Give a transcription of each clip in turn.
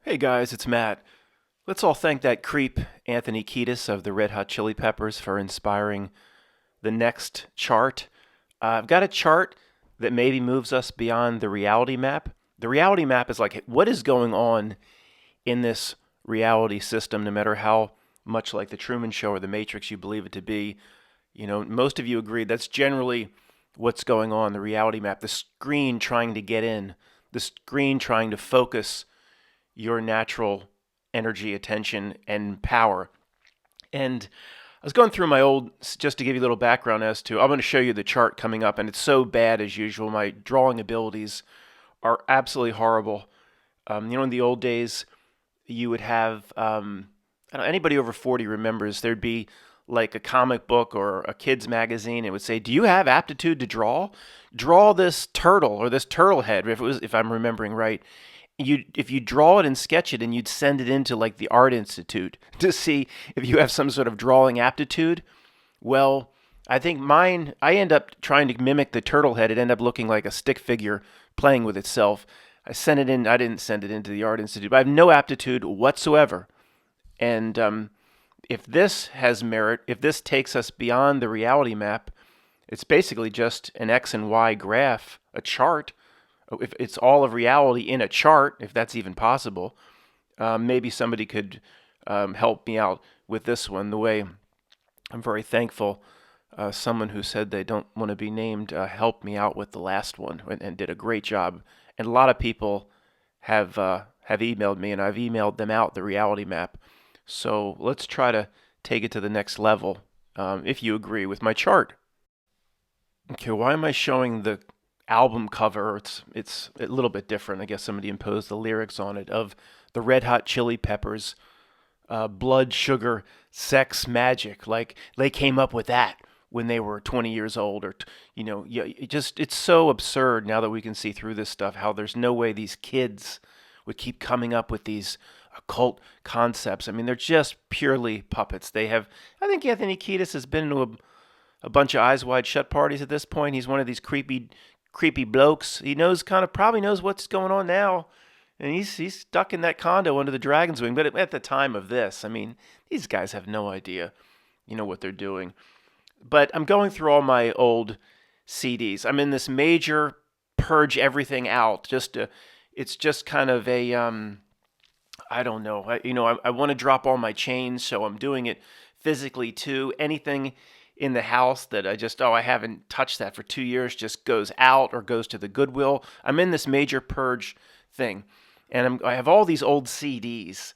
Hey guys, it's Matt. Let's all thank that creep Anthony Kiedis of the Red Hot Chili Peppers for inspiring the next chart. I've got a chart that maybe moves us beyond the reality map. The reality map is like what is going on in this reality system, no matter how much like the Truman Show or the Matrix you believe it to be. Most of you agree that's generally what's going on, the reality map, the screen trying to get in, the screen trying to focus your natural energy, attention, and power. And I was going through my old, just to give you a little background as to, I'm going to show you the chart coming up, and it's so bad as usual. My drawing abilities are absolutely horrible. In the old days, you would have, I don't know, anybody over 40 remembers, there'd be like a comic book or a kid's magazine. It would say, "Do you have aptitude to draw? Draw this turtle or this turtle head." If I'm remembering right, if you draw it and sketch it, and you'd send it into like the art institute to see if you have some sort of drawing aptitude. Well, I think mine, I end up trying to mimic the turtle head. It ended up looking like a stick figure playing with itself. I didn't send it into the art institute, but I have no aptitude whatsoever. And if this has merit, if this takes us beyond the reality map, it's basically just an X and Y graph, a chart. If it's all of reality in a chart, if that's even possible, maybe somebody could help me out with this one. The way I'm very thankful, someone who said they don't want to be named helped me out with the last one and did a great job. And a lot of people have emailed me, and I've emailed them out the reality map. So let's try to take it to the next level, if you agree with my chart. Okay, why am I showing the album cover? It's a little bit different. I guess somebody imposed the lyrics on it of the Red Hot Chili Peppers, blood, sugar, sex, magic. Like they came up with that when they were 20 years old, or yeah, it's so absurd now that we can see through this stuff. How there's no way these kids would keep coming up with these occult concepts. I mean, they're just purely puppets. I think Anthony Kiedis has been to a bunch of Eyes Wide Shut parties at this point. He's one of these creepy blokes. He probably knows what's going on now, and he's stuck in that condo under the dragon's wing. But at the time of this, I mean, these guys have no idea, what they're doing. But I'm going through all my old CDs. I'm in this major purge everything out. It's just kind of a I don't know. I want to drop all my chains, so I'm doing it physically too. Anything in the house that I haven't touched that for 2 years just goes out or goes to the Goodwill. I'm in this major purge thing, and I have all these old CDs,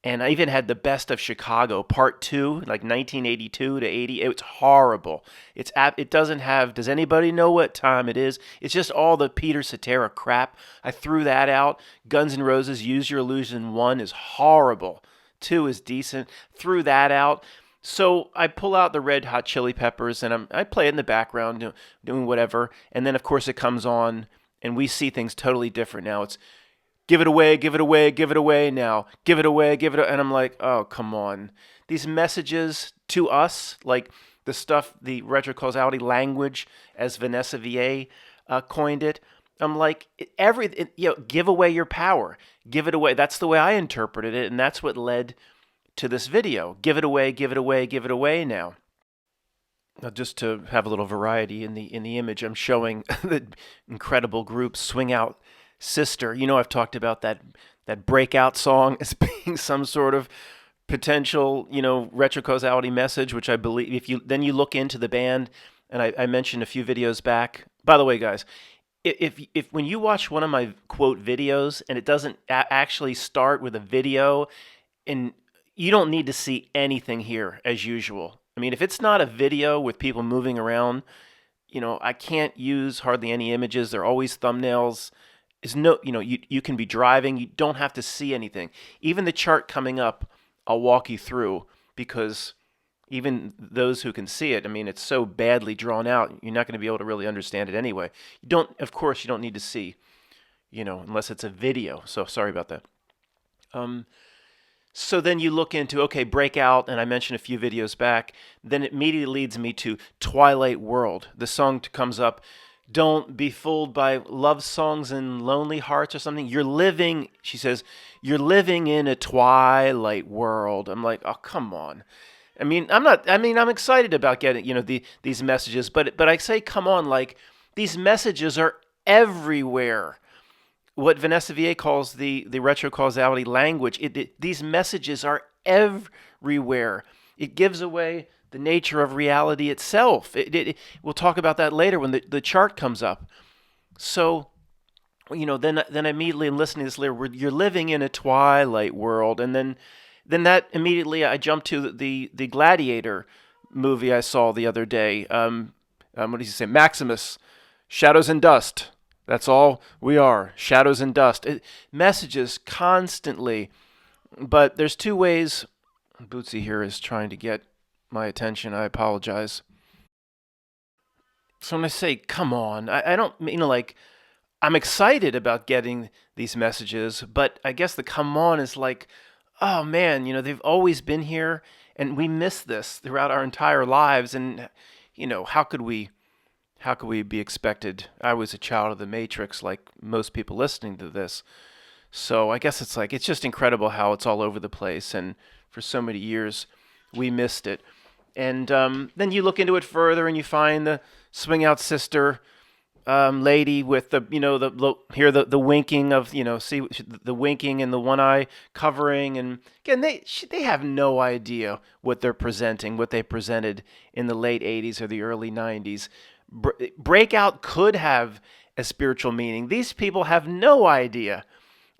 and I even had the Best of Chicago Part 2, like 1982 to 80. It's horrible. It doesn't have, does anybody know what time it is? It's just all the Peter Cetera crap. I threw that out. Guns N' Roses, Use Your Illusion 1 is horrible. 2 is decent. Threw that out. So I pull out the Red Hot Chili Peppers, and I play it in the background, doing whatever. And then, of course, it comes on, and we see things totally different now. It's give it away, give it away, give it away now. Give it away, give it away. And I'm like, oh, come on. These messages to us, like the stuff, the retro-causality language, as Vanessa VA coined it, I'm like, give away your power. Give it away. That's the way I interpreted it, and that's what led to this video. Give it away, give it away, give it away now. Now, just to have a little variety in the image, I'm showing the incredible group Swing Out Sister. I've talked about that breakout song as being some sort of potential, retrocausality message, which I believe if you look into the band, and I mentioned a few videos back. By the way, guys, if when you watch one of my quote videos and it doesn't actually start with a video, and you don't need to see anything here as usual. I mean, if it's not a video with people moving around, I can't use hardly any images. They're always thumbnails. You can be driving. You don't have to see anything. Even the chart coming up, I'll walk you through, because even those who can see it, I mean, it's so badly drawn out, you're not going to be able to really understand it anyway. Of course, you don't need to see, unless it's a video. So sorry about that. So then you look into, okay, Breakout, and I mentioned a few videos back, then it immediately leads me to Twilight World. The song comes up, don't be fooled by love songs and lonely hearts or something. You're living, she says, you're living in a twilight world. I'm like, oh, come on. I'm excited about getting, these messages, but I say, come on, like, these messages are everywhere. What Vanessa VA calls the retro causality language. These messages are everywhere. It gives away the nature of reality itself. We'll talk about that later when the chart comes up. So, then immediately I'm listening to this lyric, you're living in a twilight world, and then that immediately I jumped to the Gladiator movie I saw the other day. What did he say? Maximus, shadows and dust. That's all we are, shadows and dust. Messages constantly, but there's two ways. Bootsy here is trying to get my attention. I apologize. So when I say, come on, I don't mean like I'm excited about getting these messages, but I guess the come on is like, oh man, they've always been here and we miss this throughout our entire lives. And, how could we be expected? I was a child of the Matrix, like most people listening to this. So I guess it's just incredible how it's all over the place. And for so many years, we missed it. And then you look into it further and you find the swing out sister lady with the winking of, see the winking and the one eye covering. And again, they have no idea what they're presenting, what they presented in the late 80s or the early 90s. Breakout could have a spiritual meaning. These people have no idea.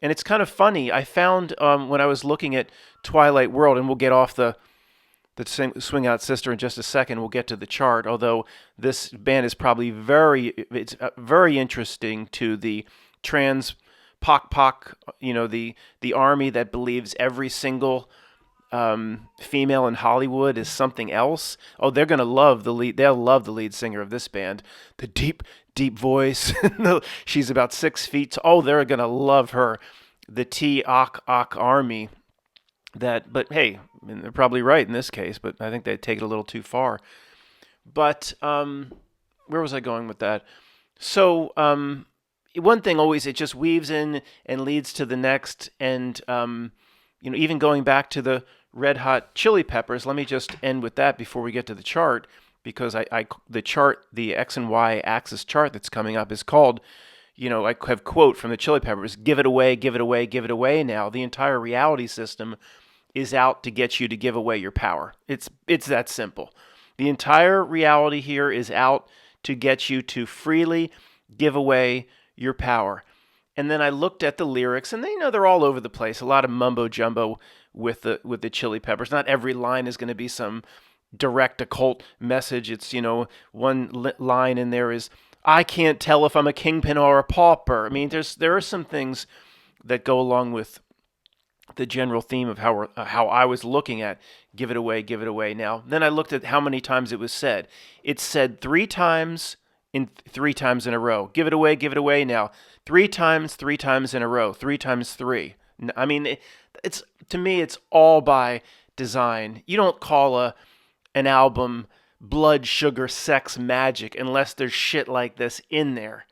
And it's kind of funny. I found when I was looking at Twilight World, and we'll get off the Swing Out Sister in just a second. We'll get to the chart. Although this band is probably very interesting to the trans POC, the army that believes every single female in Hollywood is something else. Oh, they're gonna love the lead. They'll love the lead singer of this band. The deep voice. She's about 6 feet. Oh, they're gonna love her. The T-Ak army. But hey, they're probably right in this case. But I think they take it a little too far. But where was I going with that? So one thing always, it just weaves in and leads to the next. And even going back to the Red Hot Chili Peppers, let me just end with that before we get to the chart, because the chart, the X and Y axis chart that's coming up is called, I have quote from the Chili Peppers, give it away, give it away, give it away now. The entire reality system is out to get you to give away your power. It's that simple. The entire reality here is out to get you to freely give away your power. And then I looked at the lyrics, and they're all over the place. A lot of mumbo jumbo with the Chili Peppers. Not every line is going to be some direct occult message. It's one line in there is, I can't tell if I'm a kingpin or a pauper. I mean, there are some things that go along with the general theme of how I was looking at give it away, give it away now. Then I looked at how many times it was said. It's said 3 times in a row. Give it away now. 3 times in a row. 3 times 3. I mean, it's to me, it's all by design. You don't call an album Blood, Sugar, Sex, Magic unless there's shit like this in there.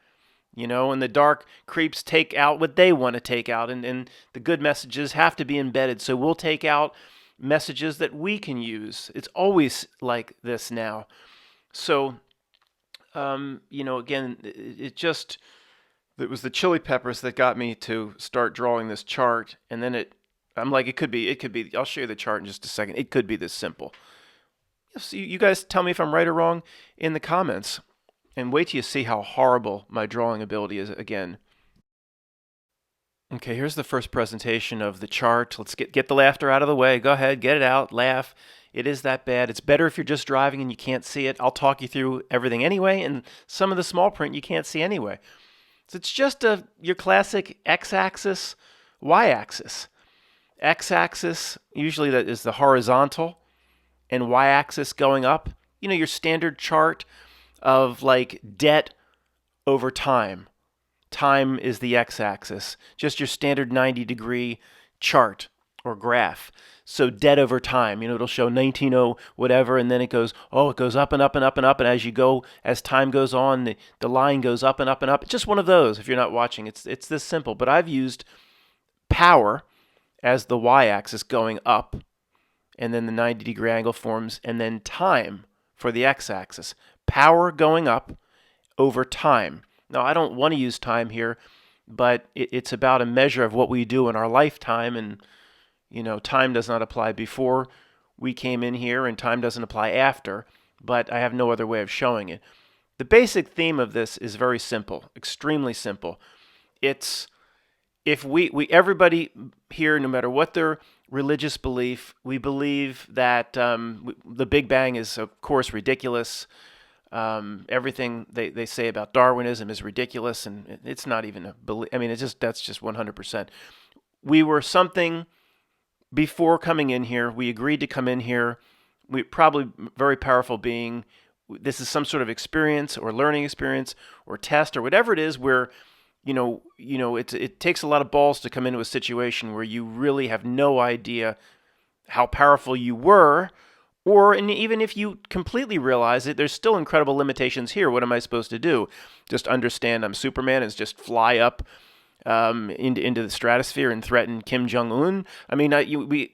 And the dark creeps take out what they want to take out, and the good messages have to be embedded. So we'll take out messages that we can use. It's always like this now. So, again, it was the Chili Peppers that got me to start drawing this chart, and then I'm like, it could be. I'll show you the chart in just a second. It could be this simple. So you guys tell me if I'm right or wrong in the comments. And wait till you see how horrible my drawing ability is again. Okay, here's the first presentation of the chart. Let's get the laughter out of the way. Go ahead, get it out, laugh. It is that bad. It's better if you're just driving and you can't see it. I'll talk you through everything anyway, and some of the small print you can't see anyway. So it's just your classic x-axis, y-axis. X-axis, usually that is the horizontal, and y-axis going up. Your standard chart of like debt over time. Time is the x-axis. Just your standard 90-degree chart. or graph. So debt over time, it'll show 190 whatever, and then it goes up and up and up and up, and as time goes on, the line goes up and up and up. It's just one of those. If you're not watching, it's this simple. But I've used power as the y-axis going up, and then the 90-degree angle forms, and then time for the x-axis. Power going up over time. Now, I don't want to use time here, but it's about a measure of what we do in our lifetime, and time does not apply before we came in here, and time doesn't apply after, but I have no other way of showing it. The basic theme of this is very simple, extremely simple. It's if everybody here, no matter what their religious belief, we believe that the Big Bang is, of course, ridiculous. Everything they say about Darwinism is ridiculous, and it's not even a belief. I mean, that's just 100%. We were something before coming in here. We agreed to come in here. We probably very powerful being. This is some sort of experience or learning experience or test or whatever it is where, it takes a lot of balls to come into a situation where you really have no idea how powerful you were, and even if you completely realize it, there's still incredible limitations here. What am I supposed to do? Just understand I'm Superman and just fly up into the stratosphere and threaten Kim Jong-un? I mean,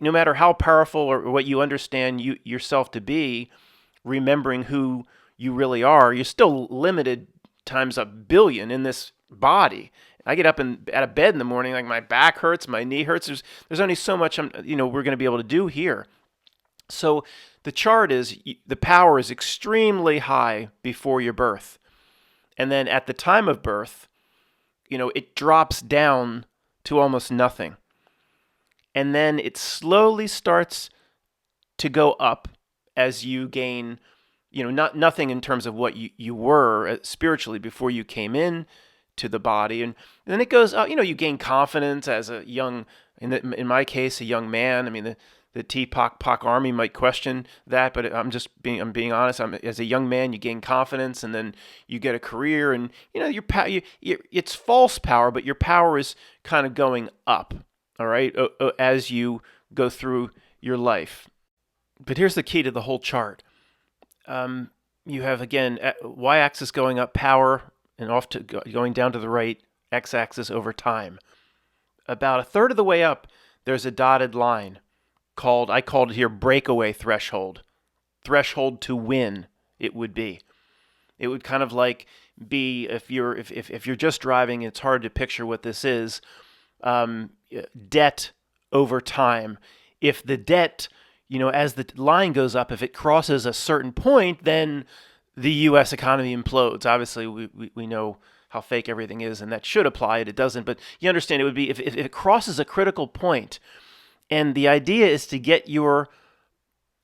no matter how powerful or what you understand yourself to be, remembering who you really are, you're still limited times a billion in this body. I get up out of bed in the morning, like my back hurts, my knee hurts. There's only so much we're going to be able to do here. So the chart is the power is extremely high before your birth, and then at the time of birth, it drops down to almost nothing, and then it slowly starts to go up as you gain, not nothing in terms of what you were spiritually before you came in to the body, and then it goes up. You gain confidence as a young, in my case, a young man. I mean, the TPOC army might question that, but I'm being honest. As a young man, you gain confidence, and then you get a career, and it's false power, but your power is kind of going up. All right, as you go through your life. But here's the key to the whole chart. You have, again, y-axis going up, power, and going down to the right, x-axis over time. About a third of the way up, there's a dotted line I called it here breakaway threshold. Threshold to win, it would be. It would kind of like be if you're just driving, it's hard to picture what this is. Debt over time. If the debt, as the line goes up, if it crosses a certain point, then the U.S. economy implodes. Obviously, we know how fake everything is, and that should apply. It doesn't, but you understand it would be if it crosses a critical point. And the idea is to get your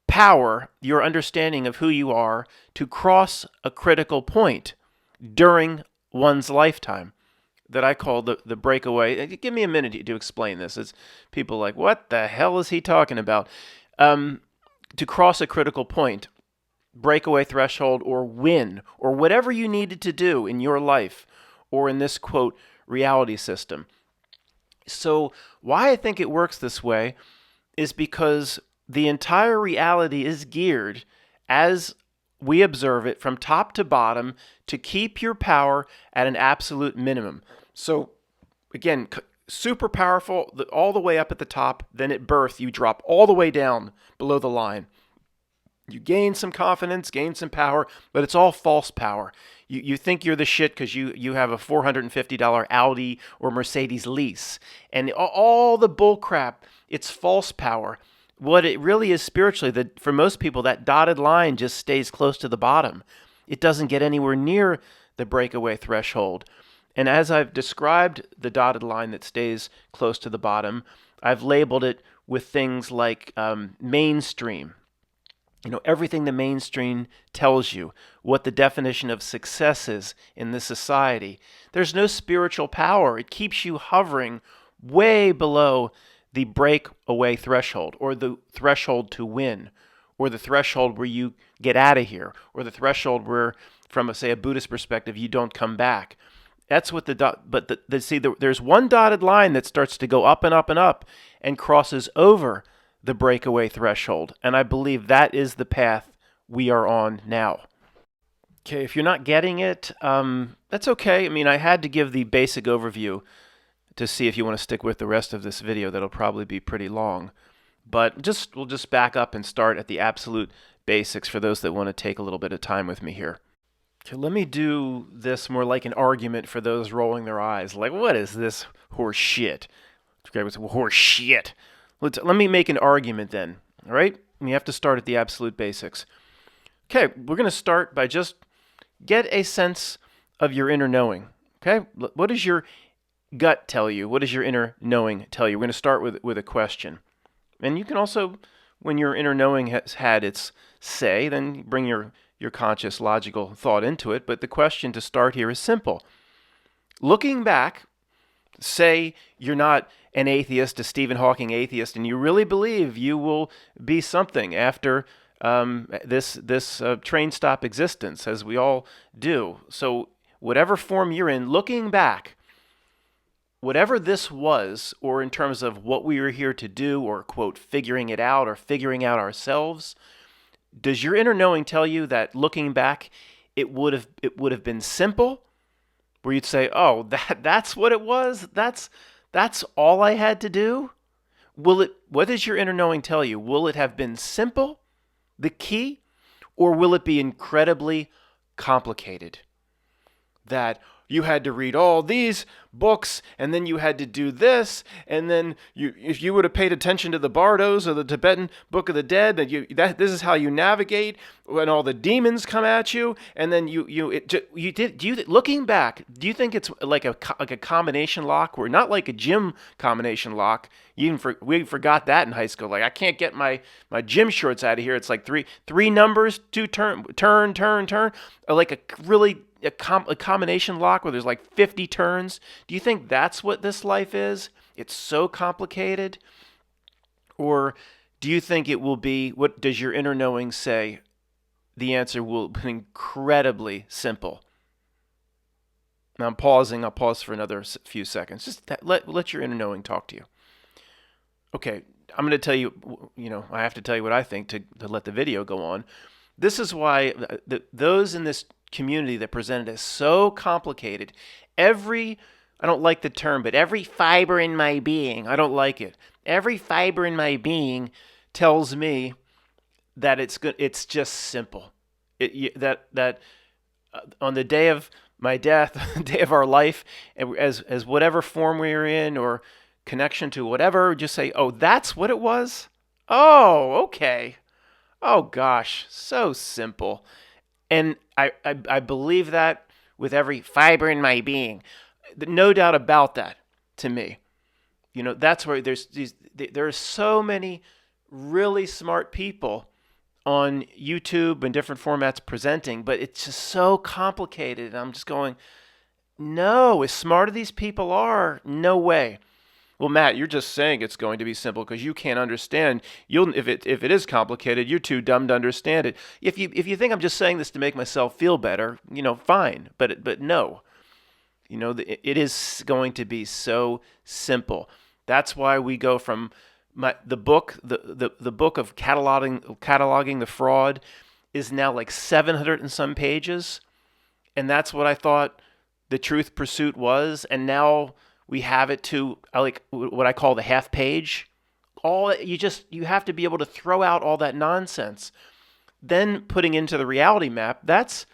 power, your understanding of who you are, to cross a critical point during one's lifetime that I call the breakaway. Give me a minute to explain this. It's people like, what the hell is he talking about? To cross a critical point, breakaway threshold, or win, or whatever you needed to do in your life, or in this, quote, reality system. So why I think it works this way is because the entire reality is geared, as we observe it, from top to bottom, to keep your power at an absolute minimum. So again, super powerful, all the way up at the top, then at birth, you drop all the way down below the line. You gain some confidence, gain some power, but it's all false power. You think you're the shit because you have a $450 Audi or Mercedes lease. And all the bull crap, it's false power. What it really is spiritually, for most people, that dotted line just stays close to the bottom. It doesn't get anywhere near the breakaway threshold. And as I've described the dotted line that stays close to the bottom, I've labeled it with things like mainstream. Everything the mainstream tells you, what the definition of success is in this society. There's no spiritual power. It keeps you hovering way below the breakaway threshold, or the threshold to win, or the threshold where you get out of here, or the threshold where, from a Buddhist perspective, you don't come back. That's what there's one dotted line that starts to go up and up and up, and crosses over the breakaway threshold. And I believe that is the path we are on now. Okay, if you're not getting it, that's okay. I mean, I had to give the basic overview to see if you want to stick with the rest of this video. That'll probably be pretty long. But we'll just back up and start at the absolute basics for those that want to take a little bit of time with me here. Okay, let me do this more like an argument for those rolling their eyes. Like, what is this horse shit? Horse shit. Let me make an argument then, all right? We have to start at the absolute basics. Okay, we're going to start by just get a sense of your inner knowing, okay? What does your gut tell you? What does your inner knowing tell you? We're going to start with a question. And you can also, when your inner knowing has had its say, then bring your conscious, logical thought into it. But the question to start here is simple. Looking back, say you're not an atheist, a Stephen Hawking atheist, and you really believe you will be something after this train stop existence, as we all do. So whatever form you're in, looking back, whatever this was, or in terms of what we were here to do, or, quote, figuring it out, or figuring out ourselves, does your inner knowing tell you that looking back, it would have been simple? Where you'd say, oh, that's what it was? That's all I had to do? What does your inner knowing tell you? Will it have been simple, the key, or will it be incredibly complicated? That you had to read all these books, and then you had to do this, and then if you would have paid attention to the Bardos or the Tibetan Book of the Dead, this is how you navigate when all the demons come at you, and then looking back, do you think it's like a combination lock, or not like a gym combination lock? We forgot that in high school. Like, I can't get my gym shorts out of here. It's like three numbers, two turn, like a combination lock where there's like 50 turns. Do you think that's what this life is? It's so complicated? Or do you think it will be, what does your inner knowing say? The answer will be incredibly simple. Now I'm pausing. I'll pause for another few seconds. Just let your inner knowing talk to you. Okay, I'm going to tell you, I have to tell you what I think to let the video go on. This is why those in this community that presented as so complicated, I don't like the term, but every fiber in my being, I don't like it. Every fiber in my being tells me that it's just simple. That on the day of my death, the day of our life, as whatever form we're in or connection to whatever, just say, oh, that's what it was? Oh, okay. Oh, gosh, so simple. And I believe that with every fiber in my being. No doubt about that to me. That's where there are so many really smart people on YouTube and different formats presenting, but it's just so complicated. And I'm just going, no, as smart as these people are, no way. Well, Matt, you're just saying it's going to be simple because you can't understand. If it is complicated, you're too dumb to understand it. If you think I'm just saying this to make myself feel better, fine. But no, it is going to be so simple. That's why we go from the book of cataloging the fraud is now like 700 and some pages, and that's what I thought the truth pursuit was, and now we have it to like what I call the half page. You have to be able to throw out all that nonsense. Then putting into the reality map, that's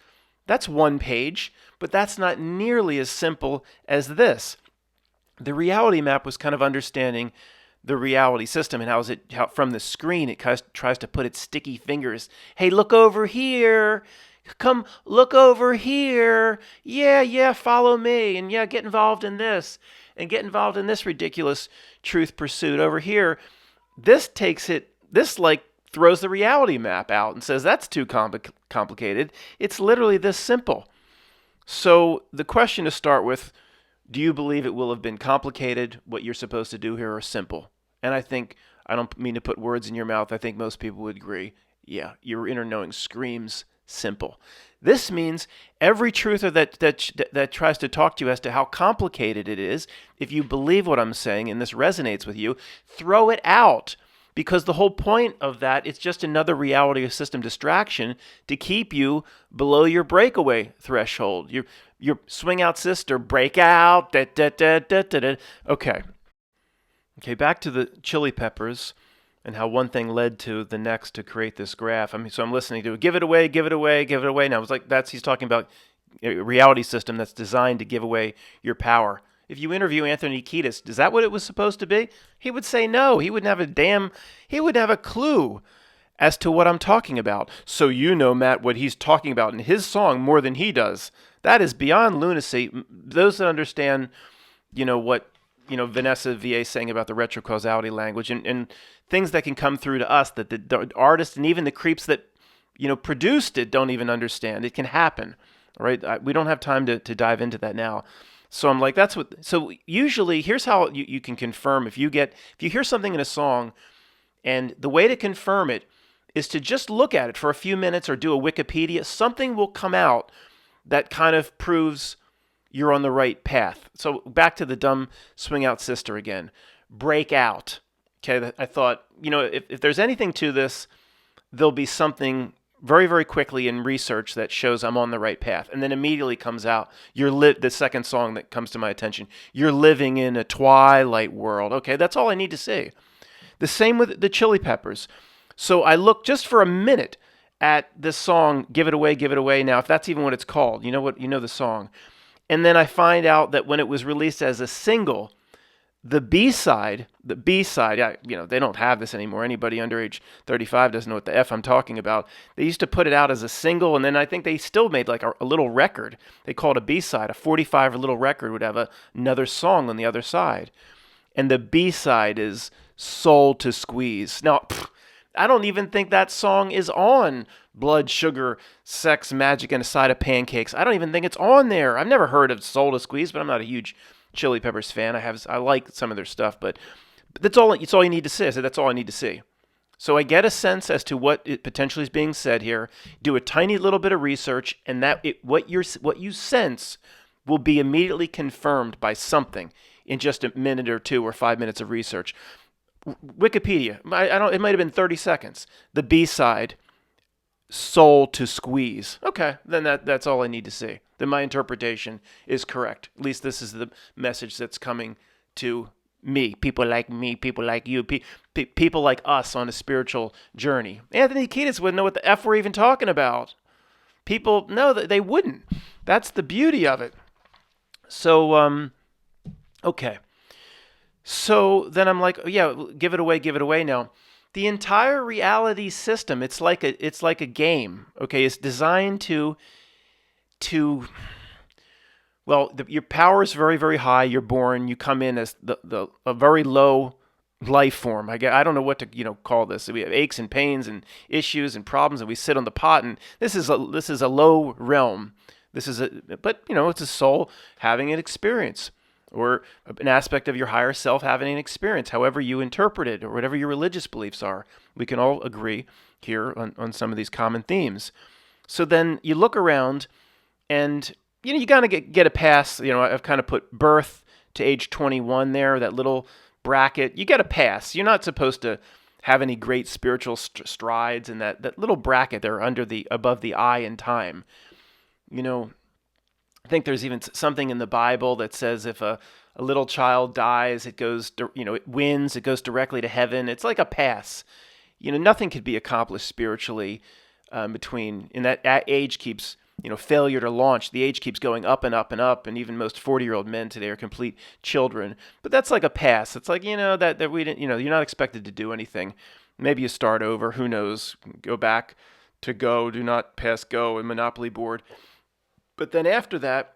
one page, but that's not nearly as simple as this. The reality map was kind of understanding the reality system and how from the screen it tries to put its sticky fingers. Hey, look over here. Come look over here. Yeah, follow me. And yeah, get involved in this. And get involved in this ridiculous truth pursuit over here. This throws the reality map out and says that's too complicated. It's literally this simple. So the question to start with, do you believe it will have been complicated, what you're supposed to do here, or simple? And I don't mean to put words in your mouth. I think most people would agree. Yeah, your inner knowing screams simple. This means every truther that tries to talk to you as to how complicated it is, if you believe what I'm saying and this resonates with you, throw it out. Because the whole point of that, it's just another reality system distraction to keep you below your breakaway threshold. Your swing out sister, break out. Da, da, da, da, da, da. Okay, back to the Chili Peppers and how one thing led to the next to create this graph. So I'm listening to it. Give it away, give it away, give it away. And I was like, he's talking about a reality system that's designed to give away your power. If you interview Anthony Kiedis, is that what it was supposed to be? He would say no. He wouldn't have a clue as to what I'm talking about. So you know, Matt, what he's talking about in his song more than he does. That is beyond lunacy. Those that understand, what Vanessa VA saying about the retrocausality language and things that can come through to us that the artists and even the creeps that produced it don't even understand. It can happen, right? We don't have time to dive into that now. So I'm like, so usually here's how you can confirm if you hear something in a song, and the way to confirm it is to just look at it for a few minutes or do a Wikipedia. Something will come out that kind of proves you're on the right path. So back to the dumb swing out sister again. Break out. Okay, I thought, if there's anything to this, there'll be something very, very quickly in research that shows I'm on the right path. And then immediately comes out, the second song that comes to my attention, you're living in a twilight world. Okay, that's all I need to see. The same with the Chili Peppers. So I look just for a minute at this song, Give It Away, Give It Away. Now, if that's even what it's called, you know the song. And then I find out that when it was released as a single, the B-side, they don't have this anymore. Anybody under age 35 doesn't know what the F I'm talking about. They used to put it out as a single, and then I think they still made like a little record. They call it a B-side. A 45 little record would have another song on the other side. And the B-side is Soul to Squeeze. Now, I don't even think that song is on Blood, Sugar, Sex, Magic, and a Side of Pancakes. I don't even think it's on there. I've never heard of Soul to Squeeze, but I'm not a huge Chili Peppers fan. I like some of their stuff, but that's all. It's all you need to see. I said that's all I need to see. So I get a sense as to what it potentially is being said here. Do a tiny little bit of research, and what you sense will be immediately confirmed by something in just a minute or 2 or 5 minutes of research. Wikipedia. It might have been 30 seconds. The B-side, Soul to Squeeze. Okay, then that's all I need to see. Then my interpretation is correct. At least this is the message that's coming to me, people like you, people like us on a spiritual journey. Anthony Kiedis wouldn't know what the F we're even talking about. People know that they wouldn't. That's the beauty of it. So, okay. So then I'm like, yeah, give it away now. The entire reality system, it's like a game. Okay, it's designed to your power is very, very high. You're born. You come in as a very low life form. I don't know what to call this. We have aches and pains and issues and problems, and we sit on the pot. And this is a low realm. But it's a soul having an experience, or an aspect of your higher self having an experience, however you interpret it, or whatever your religious beliefs are. We can all agree here on some of these common themes. So then you look around, and you gotta get a pass. I've kind of put birth to age 21 there, that little bracket. You get a pass. You're not supposed to have any great spiritual strides in that little bracket there above the I in time. I think there's even something in the Bible that says if a little child dies, it goes, it wins, it goes directly to heaven. It's like a pass. Nothing could be accomplished spiritually in that age keeps, failure to launch. The age keeps going up and up and up, and even most 40-year-old men today are complete children. But that's like a pass. It's like, that we didn't, you're not expected to do anything. Maybe you start over. Who knows? Go back to go. Do not pass go and Monopoly board. But then after that,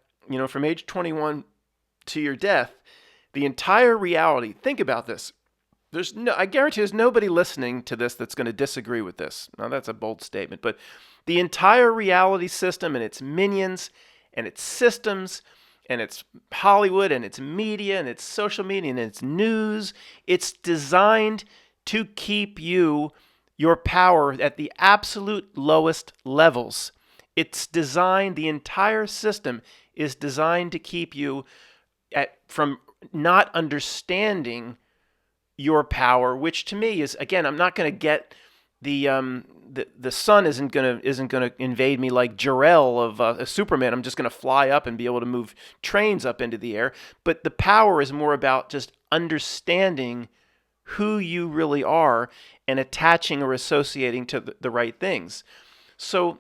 from age 21 to your death, the entire reality, think about this. I guarantee there's nobody listening to this that's going to disagree with this. Now, that's a bold statement, but the entire reality system and its minions and its systems and its Hollywood and its media and its social media and its news, it's designed to keep your power at the absolute lowest levels. It's designed, the entire system is designed to keep you from not understanding your power, which to me is, again, I'm not going to get the sun isn't gonna invade me like Jor-El of Superman. I'm just going to fly up and be able to move trains up into the air. But the power is more about just understanding who you really are and attaching or associating to the right things. So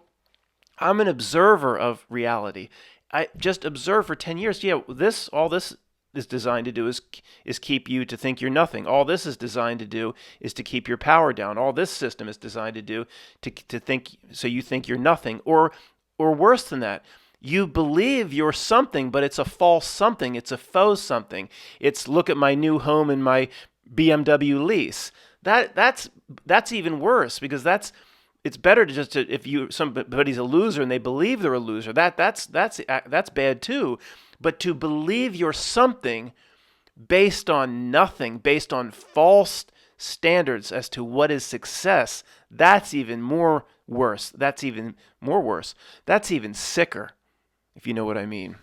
I'm an observer of reality. I just observe for 10 years. Yeah, all this is designed to do is keep you to think you're nothing. All this is designed to do is to keep your power down. All this system is designed to do to think so you think you're nothing, or worse than that. You believe you're something, but it's a false something. It's a faux something. It's look at my new home and my BMW lease. That's even worse, because it's better to just if somebody's a loser and they believe they're a loser. That's bad too. But to believe you're something based on nothing, based on false standards as to what is success, that's even more worse. That's even more worse. That's even sicker, if you know what I mean.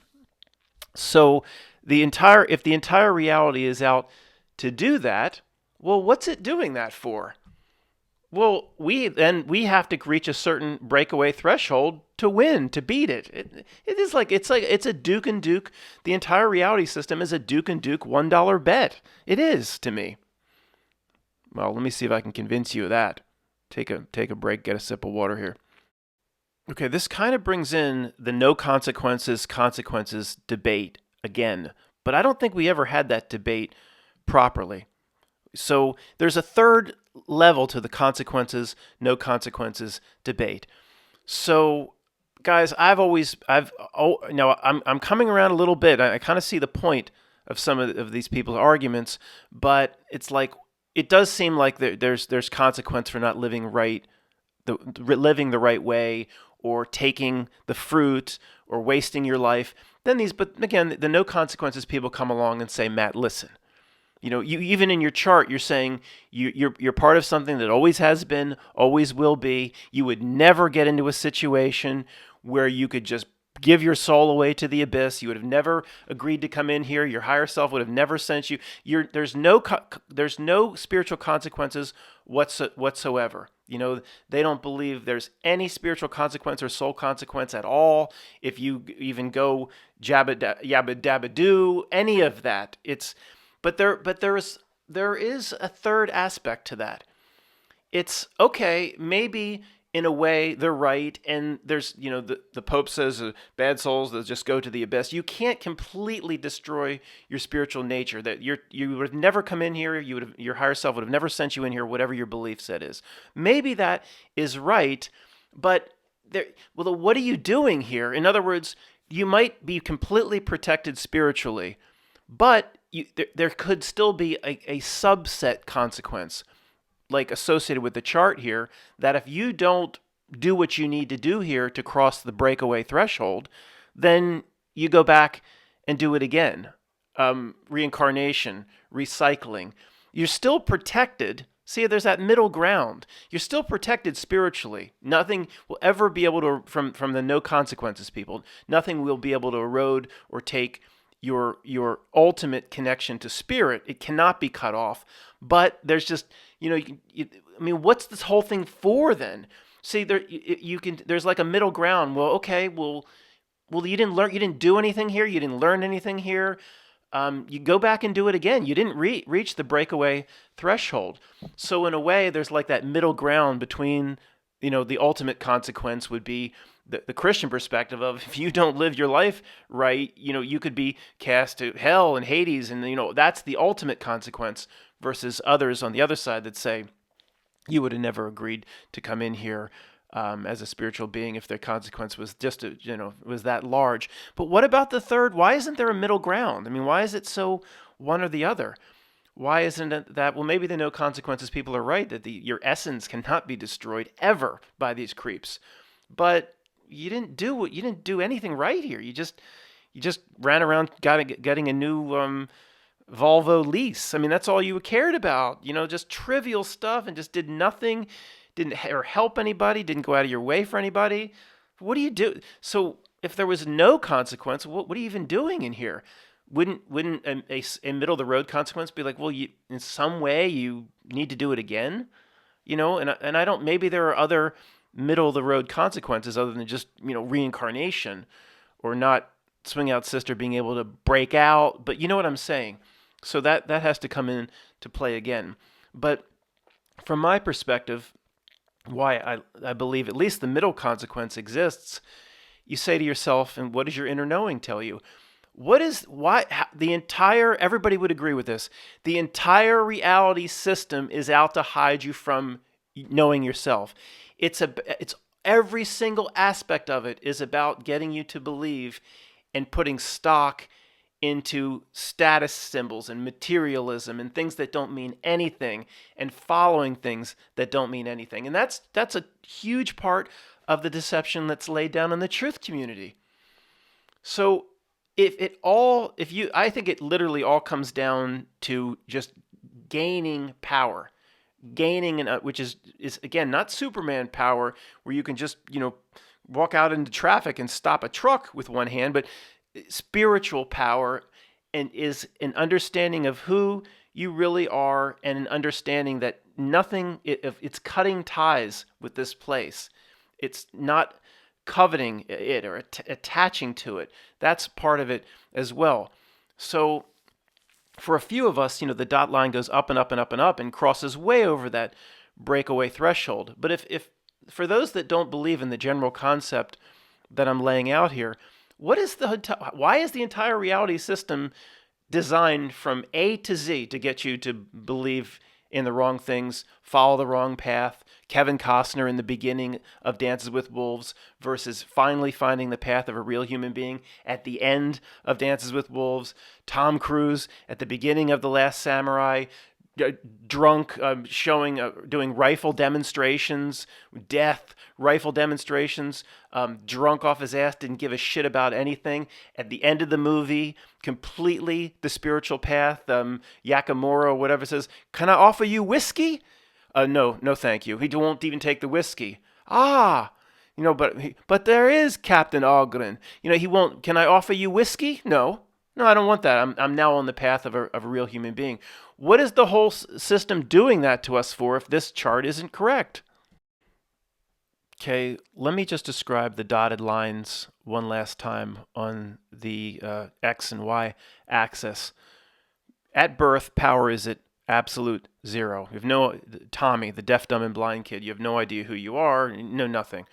So if the entire reality is out to do that, well, what's it doing that for? Well, we have to reach a certain breakaway threshold to win, to beat it. It's a Duke and Duke. The entire reality system is a Duke and Duke $1 bet. It is to me. Well, let me see if I can convince you of that. Take a break, get a sip of water here. Okay, this kind of brings in the no consequences debate again, but I don't think we ever had that debate properly. So there's a third level to the no consequences debate. So, guys, I'm coming around a little bit. I kind of see the point of some of these people's arguments, but it's like it does seem like there's consequence for not living living the right way, or taking the fruit, or wasting your life. But again, the no consequences people come along and say, Matt, listen. You even in your chart, you're saying you're part of something that always has been, always will be. You would never get into a situation where you could just give your soul away to the abyss. You would have never agreed to come in here. Your higher self would have never sent you. There's no spiritual consequences whatsoever. They don't believe there's any spiritual consequence or soul consequence at all. If you even go jabba dabba do any of that, But there is a third aspect to that. It's okay, maybe in a way they're right, and there's the Pope says bad souls that just go to the abyss. You can't completely destroy your spiritual nature. That you would have never come in here. Your higher self would have never sent you in here. Whatever your belief set is, maybe that is right. But what are you doing here? In other words, you might be completely protected spiritually, but there could still be a subset consequence, like associated with the chart here, that if you don't do what you need to do here to cross the breakaway threshold, then you go back and do it again. Reincarnation, recycling. You're still protected. See, there's that middle ground. You're still protected spiritually. Nothing will ever be able to, from the no consequences people, nothing will be able to erode or take your ultimate connection to spirit. It cannot be cut off. But there's just, what's this whole thing for then? See, there's like a middle ground. Well, okay, well, you didn't do anything here. You didn't learn anything here. You go back and do it again. You didn't reach the breakaway threshold. So in a way, there's like that middle ground between, the ultimate consequence would be the Christian perspective of, if you don't live your life right, you could be cast to hell and Hades, and that's the ultimate consequence, versus others on the other side that say you would have never agreed to come in here as a spiritual being if their consequence was just was that large. But what about the third? Why isn't there a middle ground? Why is it so one or the other? Why isn't it that, well, maybe the no consequences people are right, that your essence cannot be destroyed ever by these creeps. But you didn't do anything right here. You just ran around getting a new Volvo lease. That's all you cared about. Just trivial stuff, and just did nothing, didn't help anybody, didn't go out of your way for anybody. What do you do? So if there was no consequence, what are you even doing in here? Wouldn't a middle of the road consequence be like, well, you in some way you need to do it again, and I don't. Maybe there are other middle of the road consequences other than just reincarnation, or not swing out sister being able to break out. But you know what I'm saying. So that has to come in to play again. But from my perspective, why I believe at least the middle consequence exists, you say to yourself, and what does your inner knowing tell you? What is why the entire everybody would agree with this. The entire reality system is out to hide you from knowing yourself. It's every single aspect of it is about getting you to believe and putting stock into status symbols and materialism and things that don't mean anything and following things that don't mean anything. And that's a huge part of the deception that's laid down in the truth community. So I think it literally all comes down to just gaining power, which is again not Superman power where you can just walk out into traffic and stop a truck with one hand, but spiritual power, and is an understanding of who you really are, and an understanding that it's cutting ties with this place. It's not coveting it or attaching to it. That's part of it as well. So for a few of us, the dot line goes up and up and up and up and crosses way over that breakaway threshold. But if for those that don't believe in the general concept that I'm laying out here, why is the entire reality system designed from A to Z to get you to believe in the wrong things, follow the wrong path? Kevin Costner in the beginning of Dances with Wolves versus finally finding the path of a real human being at the end of Dances with Wolves. Tom Cruise at the beginning of The Last Samurai, drunk, doing rifle demonstrations, death rifle demonstrations, drunk off his ass, didn't give a shit about anything. At the end of the movie, completely the spiritual path. Yakamura, whatever, says, "Can I offer you whiskey?" No, thank you. He won't even take the whiskey. But there is Captain Ogren. He won't. Can I offer you whiskey? No, I don't want that. I'm now on the path of a real human being. What is the whole system doing that to us for if this chart isn't correct? Okay, let me just describe the dotted lines one last time on the X and Y axis. At birth, power is at absolute zero. You have Tommy, the deaf, dumb, and blind kid, you have no idea who you are, you know nothing.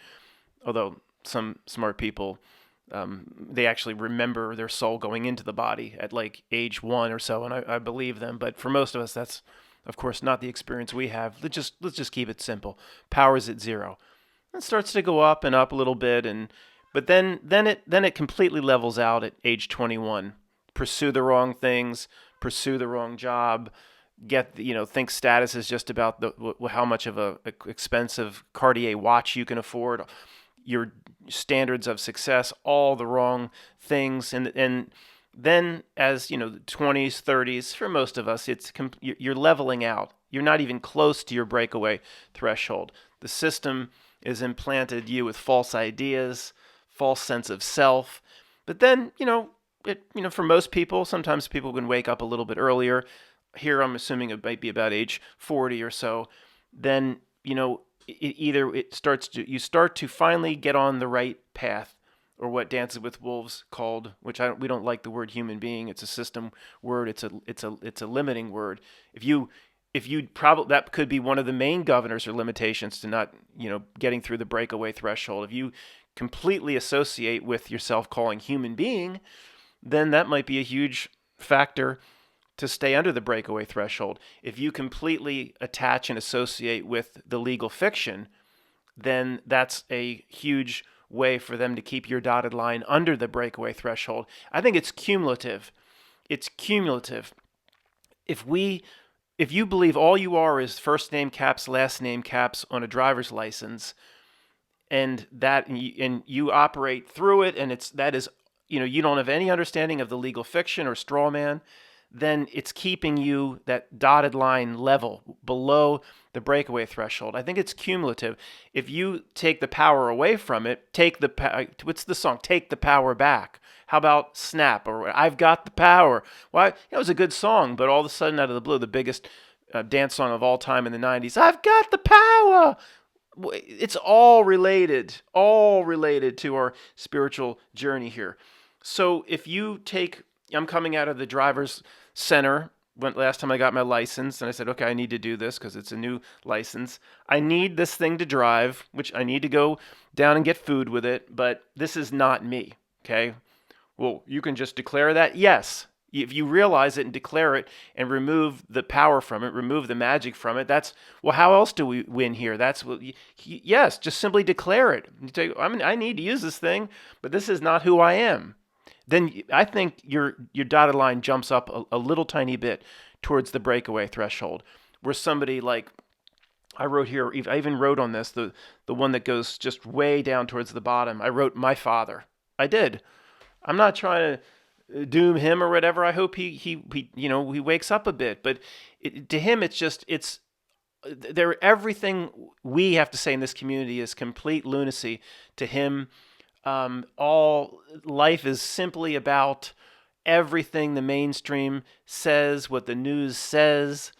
Although some smart people, they actually remember their soul going into the body at like age 1 or so, and I believe them. But for most of us, that's of course not the experience we have. Let's just keep it simple. Power is at zero. It starts to go up and up a little bit, but then it completely levels out at age 21. Pursue the wrong things, pursue the wrong job, think status is just about how much of a expensive Cartier watch you can afford, your standards of success, all the wrong things, and then as 20s, 30s, for most of us, you're leveling out. You're not even close to your breakaway threshold. The system is implanted you with false ideas, false sense of self. But then, for most people, sometimes people can wake up a little bit earlier. Here, I'm assuming it might be about age 40 or so. Then, you start to finally get on the right path, or what Dances with Wolves called, which we don't like the word human being. It's a system word. It's a limiting word. If you probably, that could be one of the main governors or limitations to not getting through the breakaway threshold. If you completely associate with yourself calling human being, then that might be a huge factor to stay under the breakaway threshold. If you completely attach and associate with the legal fiction, then that's a huge way for them to keep your dotted line under the breakaway threshold. I think it's cumulative. It's cumulative. If you believe all you are is first name caps, last name caps on a driver's license, and you operate through it, and you don't have any understanding of the legal fiction or straw man, then it's keeping you that dotted line level below the breakaway threshold. I think it's cumulative. If you take the power away from it, what's the song? Take the power back. How about Snap or I've Got the Power? Well, it was a good song, but all of a sudden, out of the blue, the biggest dance song of all time in the 90s, I've got the power. It's all related to our spiritual journey here. So if you take, I'm coming out of the driver's center last time I got my license, and I said, okay, I need to do this because it's a new license. I need this thing to drive, which I need to go down and get food with it, but this is not me, okay? Well, you can just declare that? Yes. If you realize it and declare it and remove the power from it, remove the magic from it, how else do we win here? Yes, just simply declare it. You say, I need to use this thing, but this is not who I am. Then I think your dotted line jumps up a little tiny bit towards the breakaway threshold, where somebody like, I even wrote on this, the one that goes just way down towards the bottom. I wrote my father. I did. I'm not trying to doom him or whatever. I hope he wakes up a bit. But to him, everything we have to say in this community is complete lunacy to him. All life is simply about everything the mainstream says, what the news says,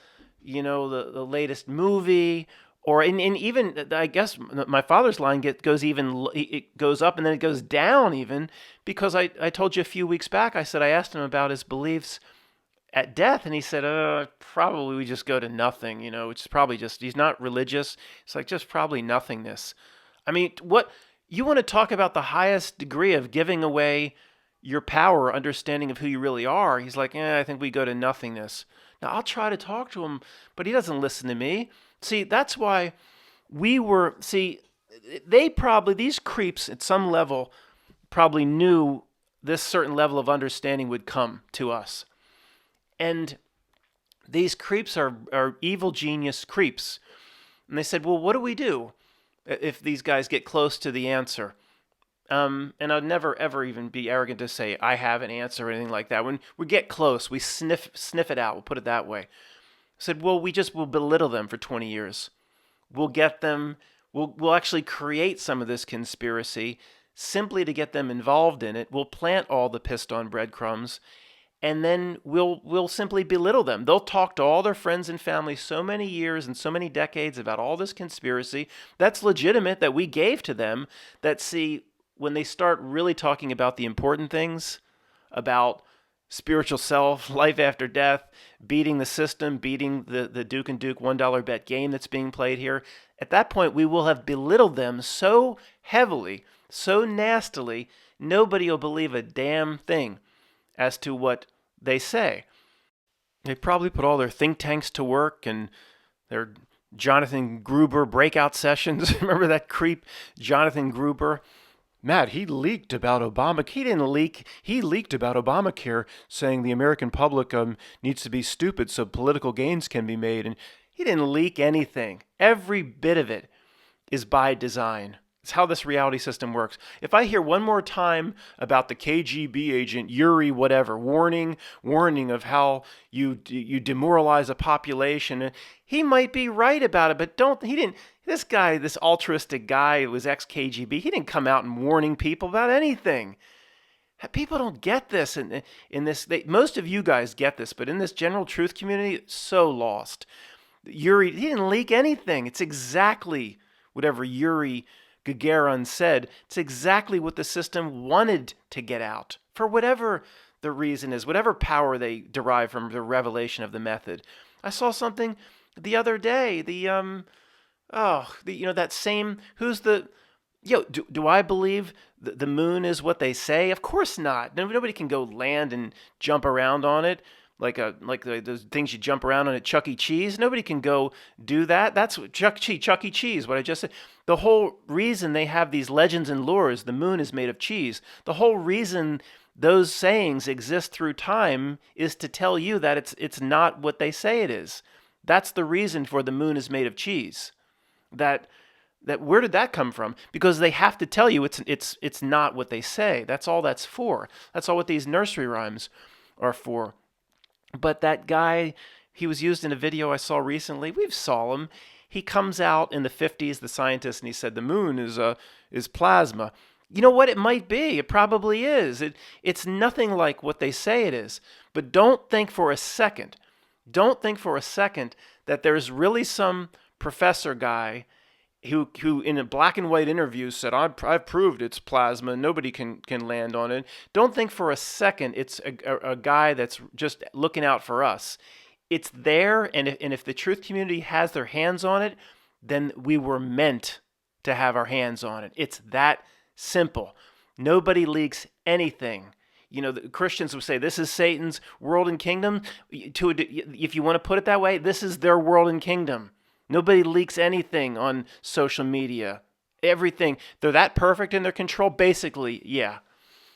the latest movie, or and even, I guess my father's line goes up and then it goes down even, because I told you a few weeks back, I asked him about his beliefs at death, and he said, probably we just go to nothing, which is probably just, he's not religious. It's like just probably nothingness. I mean, what, you want to talk about the highest degree of giving away your power, understanding of who you really are. He's like, I think we go to nothingness. Now, I'll try to talk to him, but he doesn't listen to me. See, that's why these creeps at some level probably knew this certain level of understanding would come to us. And these creeps are evil genius creeps. And they said, well, what do we do if these guys get close to the answer? And I'd never, ever even be arrogant to say I have an answer or anything like that. When we get close, we sniff it out. We'll put it that way. I said, well, we'll belittle them for 20 years. We'll get them, we'll actually create some of this conspiracy simply to get them involved in it. We'll plant all the pissed on breadcrumbs, and then we'll simply belittle them. They'll talk to all their friends and family so many years and so many decades about all this conspiracy that's legitimate that we gave to them, that see, when they start really talking about the important things, about spiritual self, life after death, beating the system, beating the Duke and Duke $1 bet game that's being played here, at that point we will have belittled them so heavily, so nastily, nobody will believe a damn thing as to what they say. They probably put all their think tanks to work and their Jonathan Gruber breakout sessions. Remember that creep, Jonathan Gruber? Matt, he leaked about Obama. He didn't leak. He leaked about Obamacare, saying the American public needs to be stupid so political gains can be made. And he didn't leak anything. Every bit of it is by design. It's how this reality system works. If I hear one more time about the KGB agent Yuri whatever, warning of how you demoralize a population, he might be right about it, but this guy, this altruistic guy who was ex-KGB, he didn't come out and warning people about anything. People don't get this. Most of you guys get this, but in this general truth community, it's so lost. Yuri, he didn't leak anything. It's exactly whatever Yuri Gagarin said. It's exactly what the system wanted to get out, for whatever the reason is, whatever power they derive from the revelation of the method. I saw something the other day. That same, do I believe the moon is what they say? Of course not. Nobody can go land and jump around on it like those things you jump around on at Chuck E. Cheese. Nobody can go do that. That's Chuck E. Cheese, what I just said. The whole reason they have these legends and lures, the moon is made of cheese, the whole reason those sayings exist through time is to tell you that it's not what they say it is. That's the reason for the moon is made of cheese. That where did that come from? Because they have to tell you it's not what they say. That's all that's for. That's all what these nursery rhymes are for. But that guy, he was used in a video I saw recently. We've saw him. He comes out in the 50s, the scientist, and he said the moon is plasma. You know what? It might be. It probably is. It's nothing like what they say it is. But don't think for a second that there's really some professor guy who in a black and white interview said, I've proved it's plasma. Nobody can land on it. Don't think for a second it's a guy that's just looking out for us. It's there, and if the truth community has their hands on it, then we were meant to have our hands on it. It's that simple. Nobody leaks anything. The Christians would say this is Satan's world and kingdom. If you want to put it that way, this is their world and kingdom. Nobody leaks anything on social media. Everything. They're that perfect in their control? Basically, yeah.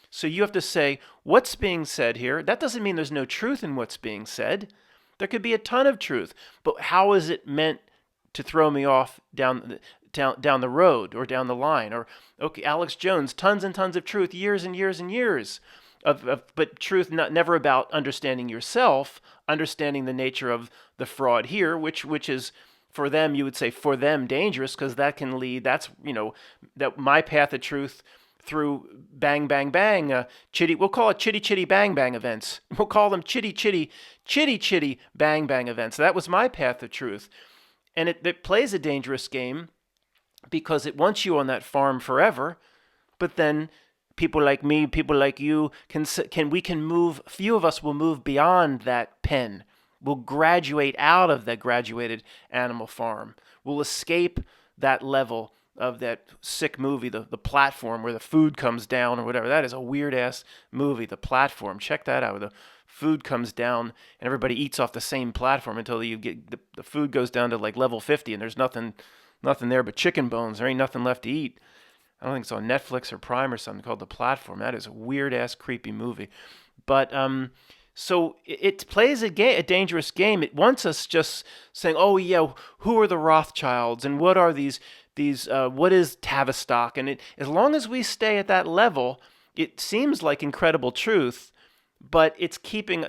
So you have to say, what's being said here? That doesn't mean there's no truth in what's being said. There could be a ton of truth. But how is it meant to throw me off down the road or down the line? Or, okay, Alex Jones, tons and tons of truth, years and years and years. But truth never about understanding yourself, understanding the nature of the fraud here, which is, for them, you would say, for them, dangerous, because that can lead, that my path of truth through bang, bang, bang, we'll call it chitty, chitty, bang, bang events. We'll call them chitty, chitty, chitty, chitty, bang, bang events. That was my path of truth. And it plays a dangerous game because it wants you on that farm forever, but then people like me, people like you, we can move, few of us will move beyond that pen. We'll graduate out of that graduated animal farm. We'll escape that level of that sick movie, the Platform, where the food comes down or whatever. That is a weird-ass movie, The Platform. Check that out, where the food comes down and everybody eats off the same platform until you get the food goes down to like level 50 and there's nothing there but chicken bones. There ain't nothing left to eat. I don't think it's on Netflix or Prime or something called The Platform. That is a weird-ass, creepy movie. But so it plays a dangerous game. It wants us just saying, oh, yeah, who are the Rothschilds and what are these what is Tavistock? And as long as we stay at that level, it seems like incredible truth, but it's keeping,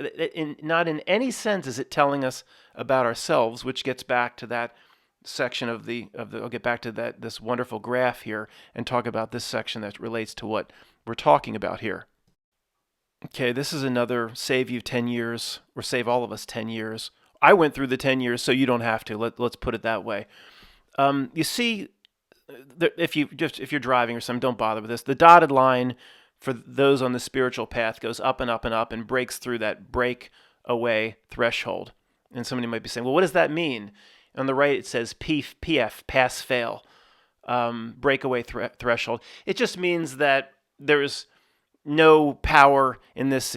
not in any sense is it telling us about ourselves, which gets back to that section of I'll get back to this wonderful graph here and talk about this section that relates to what we're talking about here. Okay, this is another save you 10 years, or save all of us 10 years. I went through the 10 years, so you don't have to. Let's put it that way. You see, if you're driving or something, don't bother with this. The dotted line for those on the spiritual path goes up and up and up and breaks through that breakaway threshold. And somebody might be saying, well, what does that mean? On the right, it says PF, pass fail, breakaway threshold. It just means that there's no power in this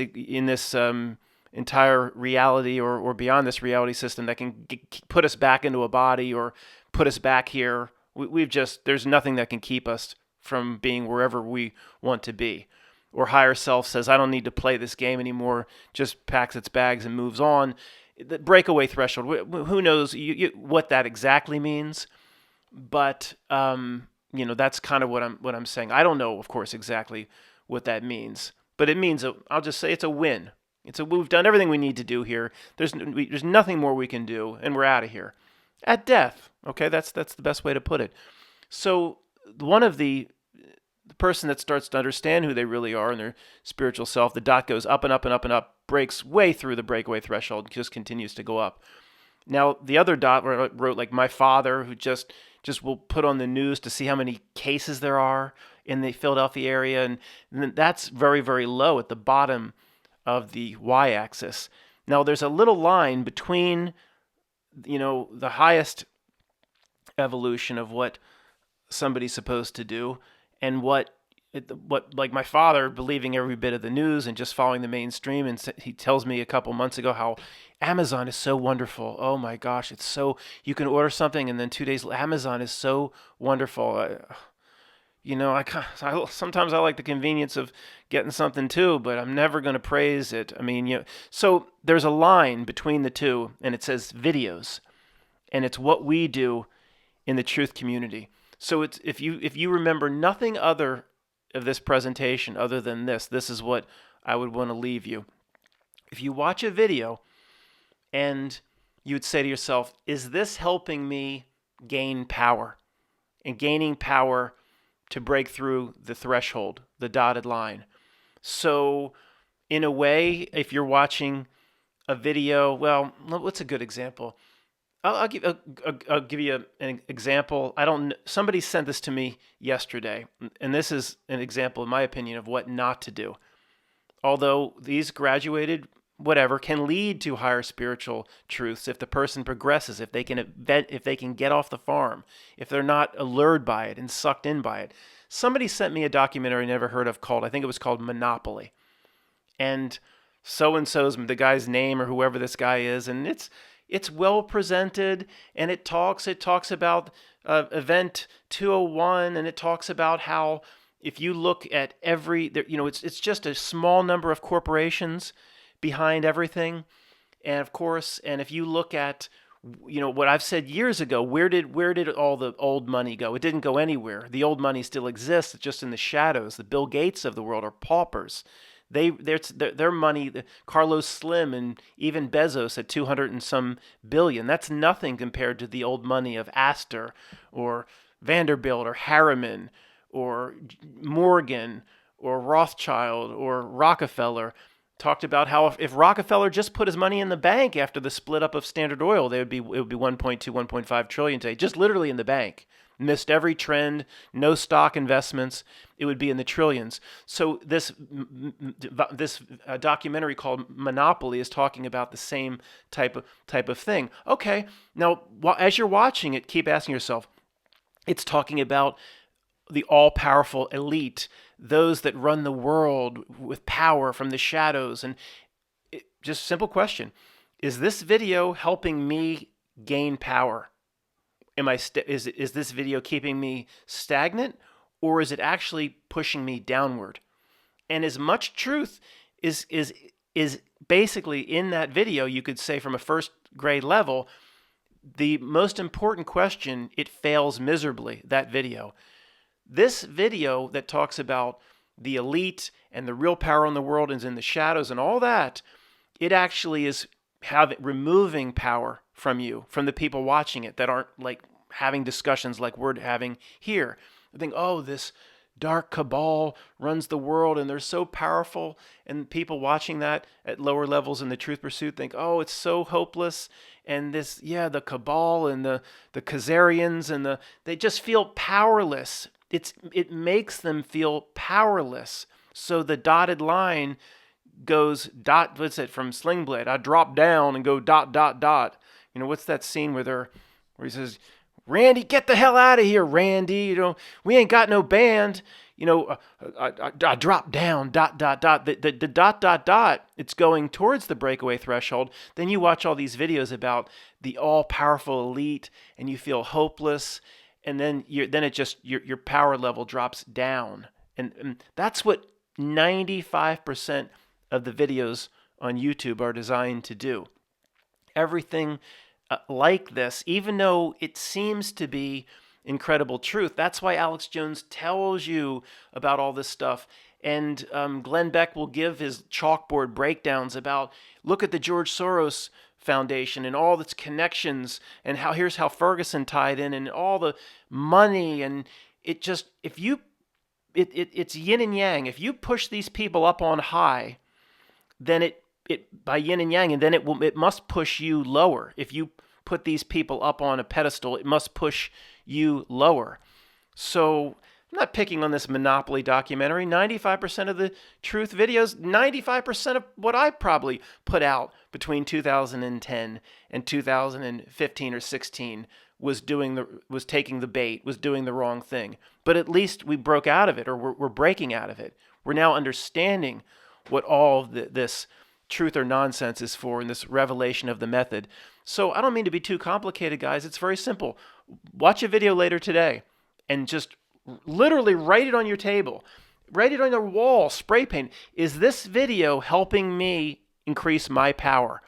entire reality or beyond this reality system that can put us back into a body or put us back here. There's nothing that can keep us from being wherever we want to be. Or higher self says, I don't need to play this game anymore, just packs its bags and moves on. The breakaway threshold, who knows what that exactly means, but that's kind of what I'm saying. I don't know, of course, exactly what that means, but it means I'll just say it's a win. We've done everything we need to do here. There's nothing more we can do, and we're out of here at death. Okay, that's the best way to put it. So one of the person that starts to understand who they really are and their spiritual self, the dot goes up and up and up and up, breaks way through the breakaway threshold, just continues to go up. Now, the other dot wrote like my father, who just will put on the news to see how many cases there are in the Philadelphia area, and that's very, very low at the bottom of the y-axis. Now, there's a little line between, the highest evolution of what somebody's supposed to do and what like my father believing every bit of the news and just following the mainstream. And he tells me a couple months ago how Amazon is so wonderful. Oh my gosh, it's so, you can order something and then 2 days, Amazon is so wonderful. Sometimes I like the convenience of getting something too, but I'm never going to praise it. So there's a line between the two, and it says videos, and it's what we do in the truth community. So it's if you remember nothing other of this presentation other than this is what I would want to leave you. If you watch a video and you would say to yourself, is this helping me gain power? And gaining power to break through the threshold, the dotted line. So in a way, if you're watching a video, well, what's a good example? I'll give you an example. Somebody sent this to me yesterday, and this is an example, in my opinion, of what not to do. Although these graduated whatever can lead to higher spiritual truths if the person progresses, if they can get off the farm, if they're not allured by it and sucked in by it. Somebody sent me a documentary I never heard of called, I think it was called Monopoly. And so-and-so's the guy's name or whoever this guy is, and it's well presented, and it talks about event 201, and it talks about how if you look at it's just a small number of corporations behind everything. And of course, and if you look at what I've said years ago, where did all the old money go? It didn't go anywhere. The old money still exists, it's just in the shadows. The Bill Gates of the world are paupers. Their money, Carlos Slim and even Bezos at 200 and some billion, that's nothing compared to the old money of Astor or Vanderbilt or Harriman or Morgan or Rothschild or Rockefeller. Talked about how if Rockefeller just put his money in the bank after the split up of Standard Oil, it would be 1.2, 1.5 trillion today, just literally in the bank. Missed every trend, no stock investments, it would be in the trillions. So this documentary called Monopoly is talking about the same type of thing. Okay, now as you're watching it, keep asking yourself, it's talking about the all-powerful elite, those that run the world with power from the shadows. And just simple question, is this video helping me gain power? Is this video keeping me stagnant, or is it actually pushing me downward? And as much truth is basically in that video, you could say from a first grade level, the most important question, it fails miserably, that video. This video that talks about the elite and the real power in the world is in the shadows and all that, it actually is removing power from you, from the people watching it that aren't like having discussions like we're having here. They think, oh, this dark cabal runs the world and they're so powerful, and people watching that at lower levels in the truth pursuit think, oh, it's so hopeless, and the cabal and the Khazarians and they just feel powerless. It makes them feel powerless. So the dotted line goes what's it from Sling Blade? I drop down and go ... What's that scene where he says, Randy, get the hell out of here, Randy. We ain't got no band. I drop down ... The ... It's going towards the breakaway threshold. Then you watch all these videos about the all-powerful elite, and you feel hopeless. And then your power level drops down. And that's what 95% of the videos on YouTube are designed to do. Everything like this, even though it seems to be incredible truth. That's why Alex Jones tells you about all this stuff. And Glenn Beck will give his chalkboard breakdowns about, look at the George Soros Foundation and all its connections, and here's how Ferguson tied in, and all the money, and it's yin and yang. If you push these people up on high, then it by yin and yang, and then it must push you lower. If you put these people up on a pedestal, it must push you lower. So I'm not picking on this Monopoly documentary. 95% of the truth videos, 95% of what I probably put out between 2010 and 2015 or 16 was taking the bait, was doing the wrong thing. But at least we broke out of it, or we're breaking out of it. We're now understanding what all of this truth or nonsense is for in this revelation of the method. So I don't mean to be too complicated, guys. It's very simple. Watch a video later today and just literally write it on your table. Write it on your wall, spray paint. Is this video helping me increase my power?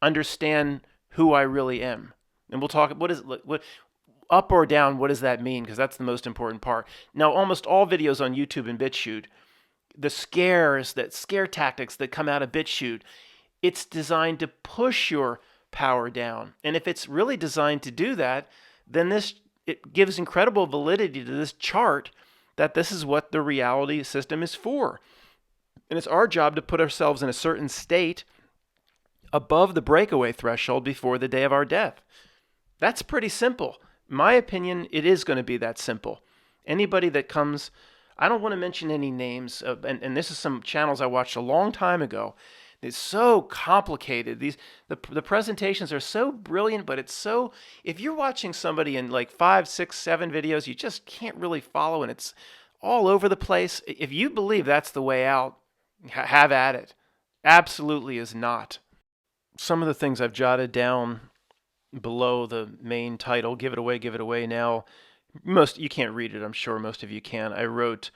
Understand who I really am. And we'll talk, what up or down, what does that mean? Because that's the most important part. Now, almost all videos on YouTube and BitChute, the scare tactics that come out of BitChute, it's designed to push your power down. And if it's really designed to do that, then it gives incredible validity to this chart that this is what the reality system is for. And it's our job to put ourselves in a certain state above the breakaway threshold before the day of our death. That's pretty simple. In my opinion, it is going to be that simple. Anybody that comes, I don't want to mention any names, and this is some channels I watched a long time ago. It's so complicated. The presentations are so brilliant, but it's so, if you're watching somebody in like 5, 6, 7 videos, you just can't really follow, and it's all over the place. If you believe that's the way out, have at it. Absolutely is not. Some of the things I've jotted down below the main title, give it away now. You can't read it, I'm sure most of you can. I wrote,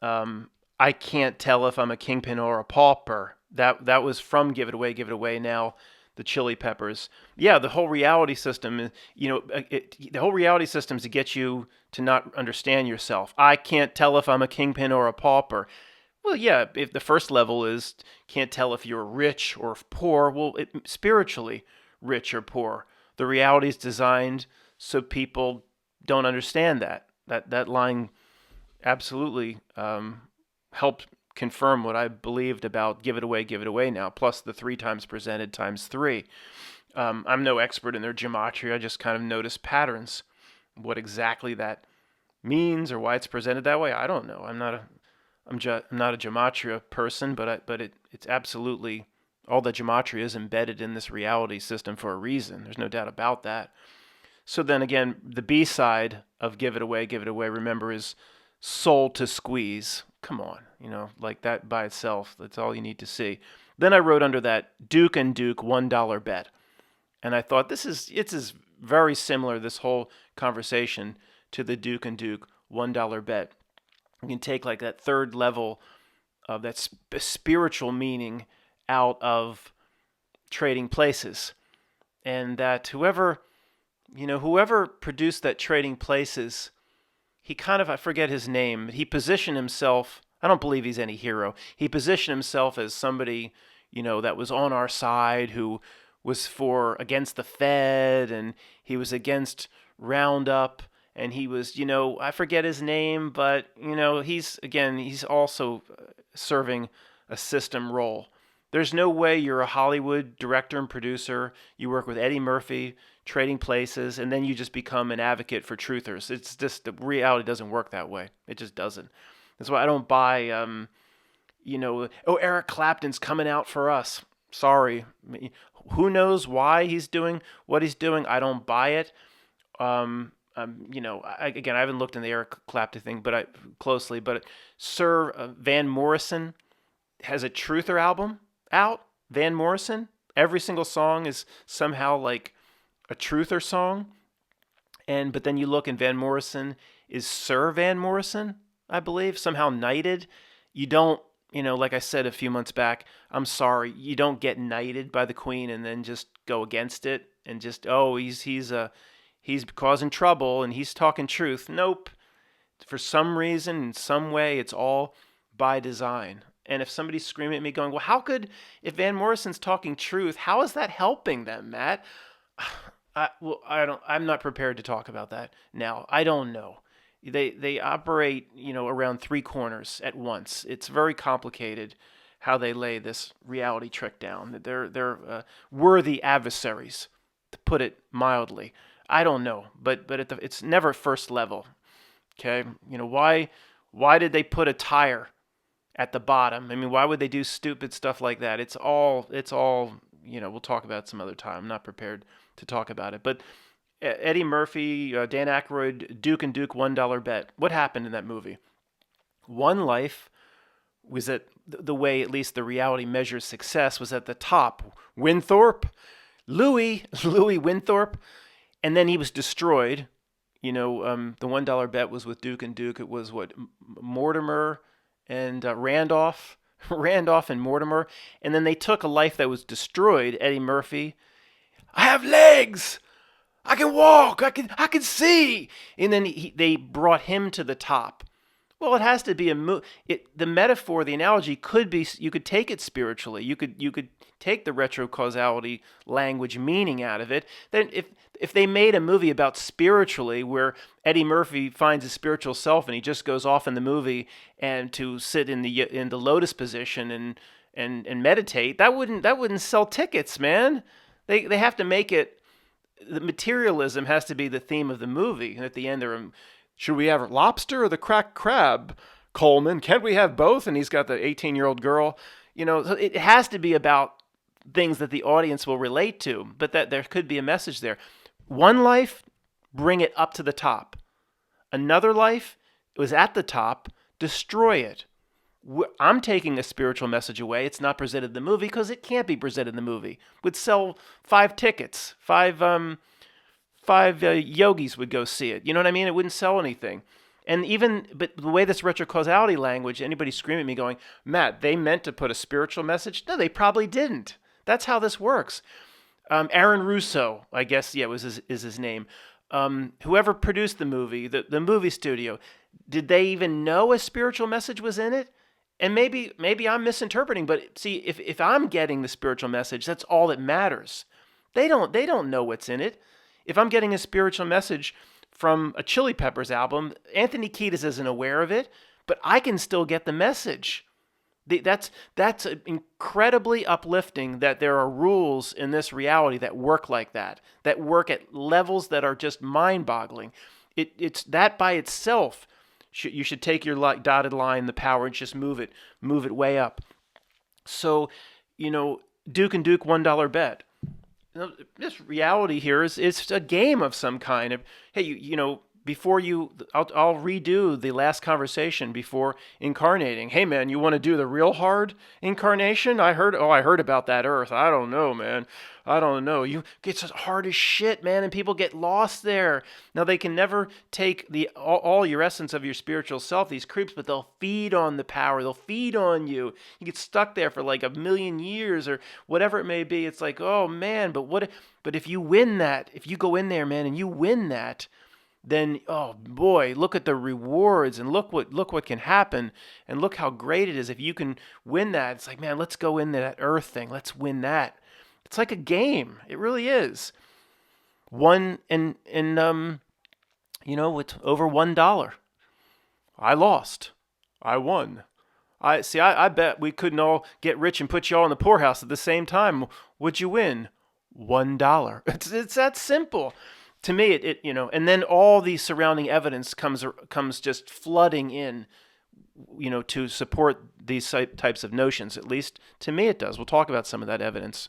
I can't tell if I'm a kingpin or a pauper. That was from Give It Away Now, the Chili Peppers. Yeah, the whole reality system, the whole reality system is to get you to not understand yourself. I can't tell if I'm a kingpin or a pauper. Well, yeah, if the first level is can't tell if you're rich or poor, well, spiritually rich or poor. The reality is designed so people don't understand that. That line absolutely helped confirm what I believed about give it away now, plus the 3 times presented times 3. I'm no expert in their gematria. I just kind of notice patterns. What exactly that means or why it's presented that way, I don't know. I'm not a gematria person, but it's absolutely, all the gematria is embedded in this reality system for a reason. There's no doubt about that. So then again, the B side of give it away, remember, is soul to squeeze. Come on, like that by itself, that's all you need to see. Then I wrote under that Duke and Duke $1 bet. And I thought it's very similar, this whole conversation, to the Duke and Duke $1 bet. You can take like that third level of that spiritual meaning out of trading places. And that whoever produced that trading places, he kind of, I forget his name, he positioned himself, I don't believe he's any hero. He positioned himself as somebody, that was on our side, who was against the Fed, and he was against Roundup, and he was, I forget his name, but, he's also serving a system role. There's no way you're a Hollywood director and producer, you work with Eddie Murphy, trading places, and then you just become an advocate for truthers. It's just, the reality doesn't work that way. It just doesn't. That's why I don't buy, Eric Clapton's coming out for us. Sorry. Who knows why he's doing what he's doing? I don't buy it. I haven't looked in the Eric Clapton thing, closely. But Sir Van Morrison has a truther album out. Van Morrison, every single song is somehow like a truther song, but then you look, and Van Morrison is Sir Van Morrison, I believe, somehow knighted. You don't, like I said a few months back, I'm sorry, you don't get knighted by the Queen and then just go against it and just, he's causing trouble and he's talking truth. Nope. For some reason, in some way, it's all by design. And if somebody's screaming at me going, well, if Van Morrison's talking truth, how is that helping them, Matt? I'm not prepared to talk about that now. I don't know. They operate, around 3 corners at once. It's very complicated how they lay this reality trick down. They're worthy adversaries, to put it mildly. I don't know, but it's never first level. Okay, why did they put a tire at the bottom? I mean, why would they do stupid stuff like that? It's all. We'll talk about it some other time. I'm not prepared to talk about it. But Eddie Murphy, Dan Aykroyd, Duke and Duke $1 bet. What happened in that movie? One life was at the way, at least the reality measures success, was at the top. Winthorpe, Louis Winthorpe, and then he was destroyed. The $1 bet was with Duke and Duke. It was Mortimer and Randolph and Mortimer, and then they took a life that was destroyed. Eddie Murphy, I have legs, I can walk, I can see, and then they brought him to the top. Well, it has to be the metaphor, the analogy could be, you could take it spiritually. You could take the retrocausality language meaning out of it. Then if they made a movie about spiritually where Eddie Murphy finds his spiritual self and he just goes off in the movie and to sit in the lotus position and meditate, that wouldn't sell tickets, man. They have to make it, the materialism has to be the theme of the movie. And at the end should we have lobster or the cracked crab, Coleman? Can't we have both? And he's got the 18-year-old girl. So it has to be about things that the audience will relate to, but that there could be a message there. One life, bring it up to the top. Another life, it was at the top, destroy it. I'm taking a spiritual message away. It's not presented in the movie because it can't be presented in the movie. It would sell 5 tickets. Five yogis would go see it. You know what I mean? It wouldn't sell anything. But the way this retrocausality language, anybody screaming at me going, Matt, they meant to put a spiritual message? No, they probably didn't. That's how this works. Aaron Russo, I guess, is his name. Whoever produced the movie, the movie studio, did they even know a spiritual message was in it? And maybe I'm misinterpreting, but see, if I'm getting the spiritual message, that's all that matters. They don't know what's in it. If I'm getting a spiritual message from a Chili Peppers album, Anthony Kiedis isn't aware of it, but I can still get the message. That's incredibly uplifting that there are rules in this reality that work like that work at levels that are just mind-boggling. It's that by itself. You should take your dotted line, the power, and just move it way up. So, Duke and Duke $1 bet. This reality here is a game of some kind. Hey, before I'll redo the last conversation before incarnating. Hey, man, you want to do the real hard incarnation? I heard about that Earth. I don't know, man. I don't know. It's hard as shit, man, and people get lost there. Now, they can never take all your essence of your spiritual self, these creeps, but they'll feed on the power. They'll feed on you. You get stuck there for like 1,000,000 years or whatever it may be. It's like, oh, man, but if you win that, if you go in there, man, and you win that, then, oh boy, look at the rewards and look what can happen and look how great it is if you can win that. It's like, man, let's go into that Earth thing. Let's win that. It's like a game. It really is. It's over $1. I lost. I won. I bet we couldn't all get rich and put you all in the poorhouse at the same time. Would you win? $1. It's that simple. To me, and then all the surrounding evidence comes just flooding in, to support these types of notions. At least to me, it does. We'll talk about some of that evidence.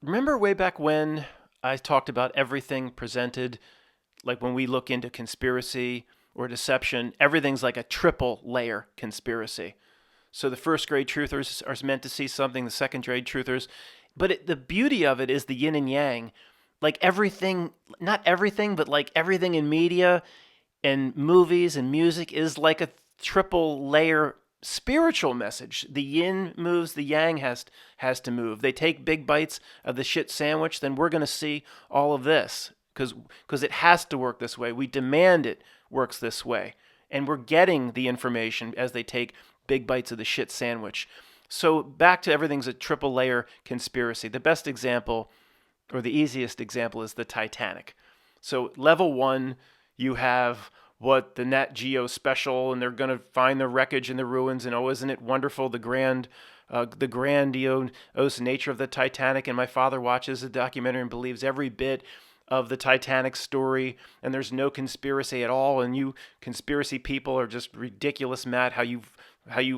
Remember way back when I talked about everything presented, like when we look into conspiracy or deception, everything's like a triple layer conspiracy. So the first grade truthers are meant to see something, the second grade truthers, but the beauty of it is the yin and yang. Like everything, not everything, but like everything in media and movies and music is like a triple layer spiritual message. The yin moves, the yang has to move. They take big bites of the shit sandwich, then we're going to see all of this because it has to work this way. We demand it works this way. And we're getting the information as they take big bites of the shit sandwich. So back to everything's a triple layer conspiracy. The best example, or the easiest example, is the Titanic. So level 1, you have what the Nat Geo special, and they're going to find the wreckage in the ruins, and oh, isn't it wonderful, the grandiose nature of the Titanic. And my father watches the documentary and believes every bit of the Titanic story, and there's no conspiracy at all, and you conspiracy people are just ridiculous, Matt, how you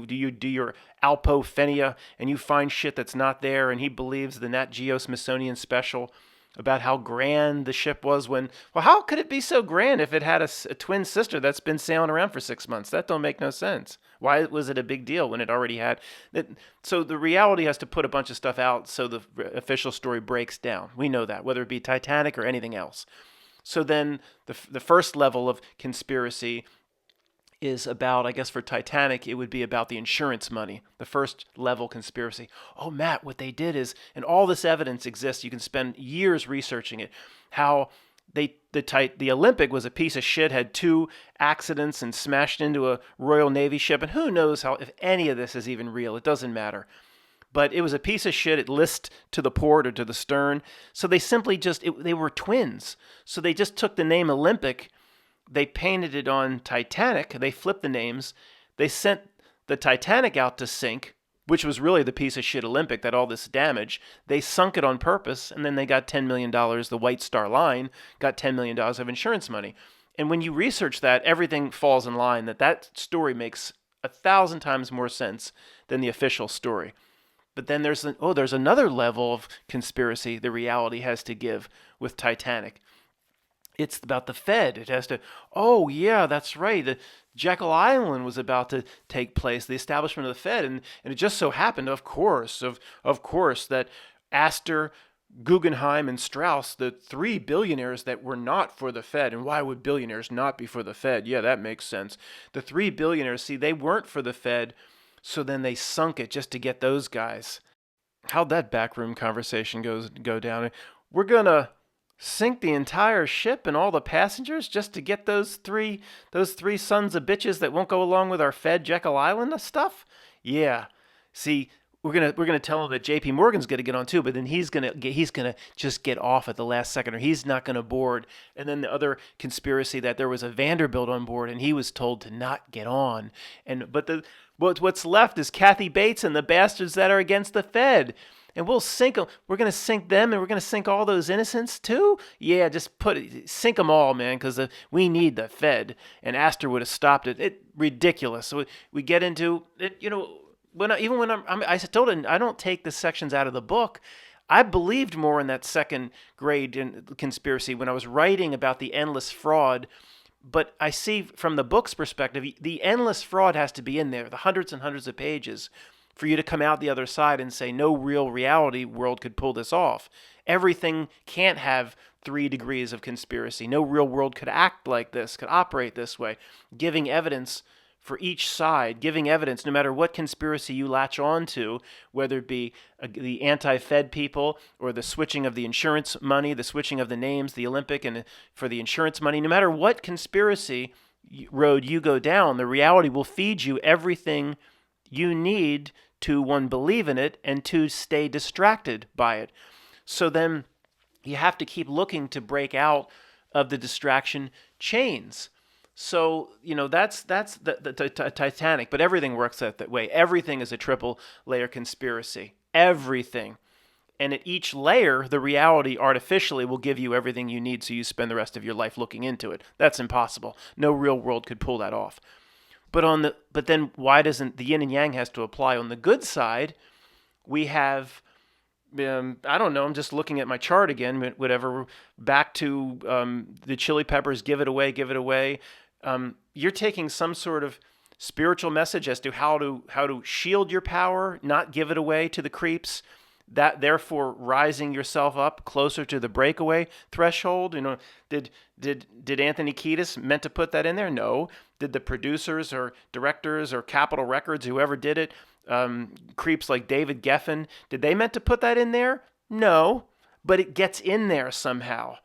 do your alpophenia and you find shit that's not there. And he believes the Nat Geo Smithsonian special about how grand the ship was well, how could it be so grand if it had a twin sister that's been sailing around for 6 months? That don't make no sense. Why was it a big deal when it already had that? So the reality has to put a bunch of stuff out so the official story breaks down. We know that, whether it be Titanic or anything else. So then the first level of conspiracy is about, I guess for Titanic, it would be about the insurance money, the first level conspiracy. Oh, Matt, what they did is, and all this evidence exists, you can spend years researching it, how The Olympic was a piece of shit, had 2 accidents and smashed into a Royal Navy ship, and who knows if any of this is even real. It doesn't matter. But it was a piece of shit. It lists to the port or to the stern. So they simply they were twins. So they just took the name Olympic, they painted it on Titanic, they flipped the names, they sent the Titanic out to sink, which was really the piece of shit Olympic that all this damage. They sunk it on purpose, and then they got $10 million. The White Star Line got $10 million of insurance money. And when you research that, everything falls in line. That story makes 1,000 times more sense than the official story. But then there's another level of conspiracy the reality has to give with Titanic. It's about the Fed. It has to, oh yeah, that's right. The Jekyll Island was about to take place, the establishment of the Fed, and it just so happened, of course, that Astor, Guggenheim, and Strauss, the 3 billionaires that were not for the Fed. And why would billionaires not be for the Fed? Yeah, that makes sense. The 3 billionaires, see, they weren't for the Fed, so then they sunk it just to get those guys. How'd that backroom conversation go down? We're gonna sink the entire ship and all the passengers just to get those three sons of bitches that won't go along with our Fed Jekyll Island stuff? Yeah. See, we're gonna tell him that J.P. Morgan's gonna get on too, but then he's gonna just get off at the last second, or he's not gonna board. And then the other conspiracy that there was a Vanderbilt on board and he was told to not get on. What's left is Kathy Bates and the bastards that are against the Fed. And we'll sink them. We're going to sink them, and we're going to sink all those innocents too? Yeah, just sink them all, man, because we need the Fed. And Astor would have stopped it. Ridiculous. So we get into it, I told him I don't take the sections out of the book. I believed more in that second grade conspiracy when I was writing about the endless fraud. But I see from the book's perspective, the endless fraud has to be in there, the hundreds and hundreds of pages, for you to come out the other side and say no real reality world could pull this off. Everything can't have 3 degrees of conspiracy. No real world could act like this, could operate this way, giving evidence for each side, giving evidence no matter what conspiracy you latch on to, whether it be the anti-Fed people or the switching of the insurance money, the switching of the names, the Olympic and for the insurance money, no matter what conspiracy road you go down, the reality will feed you everything you need to, 1, believe in it, and 2, stay distracted by it. So then you have to keep looking to break out of the distraction chains. So, that's the Titanic, but everything works that way. Everything is a triple layer conspiracy. Everything. And at each layer, the reality artificially will give you everything you need so you spend the rest of your life looking into it. That's impossible. No real world could pull that off. But then why doesn't the yin and yang has to apply? On the good side, we have, I don't know, I'm just looking at my chart again, whatever, back to the Chili Peppers, give it away. You're taking some sort of spiritual message as to how to shield your power, not give it away to the creeps, that therefore rising yourself up closer to the breakaway threshold. Did Anthony Kiedis meant to put that in there? No. Did the producers or directors or Capitol Records, whoever did it, creeps like David Geffen, did they meant to put that in there? No. But it gets in there somehow.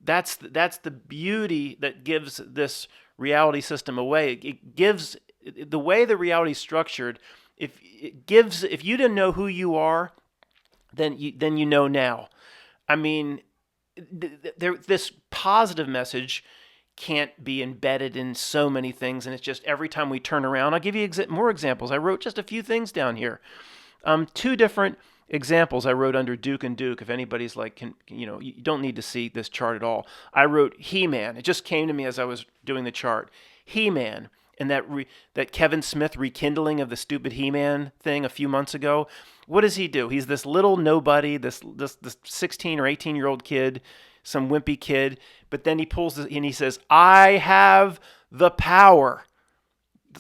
That's the beauty that gives this reality system away. It gives the way the reality is structured. If you didn't know who you are, then you know now. I mean, this positive message can't be embedded in so many things, and it's just every time we turn around. I'll give you more examples. I wrote just a few things down here. 2 different examples I wrote under Duke and Duke. If anybody's like, you don't need to see this chart at all. I wrote He-Man. It just came to me as I was doing the chart. He-Man. And that Kevin Smith rekindling of the stupid He-Man thing a few months ago. What does he do? He's this little nobody, this 16 or 18-year-old kid, some wimpy kid. But then he pulls and he says, "I have the power."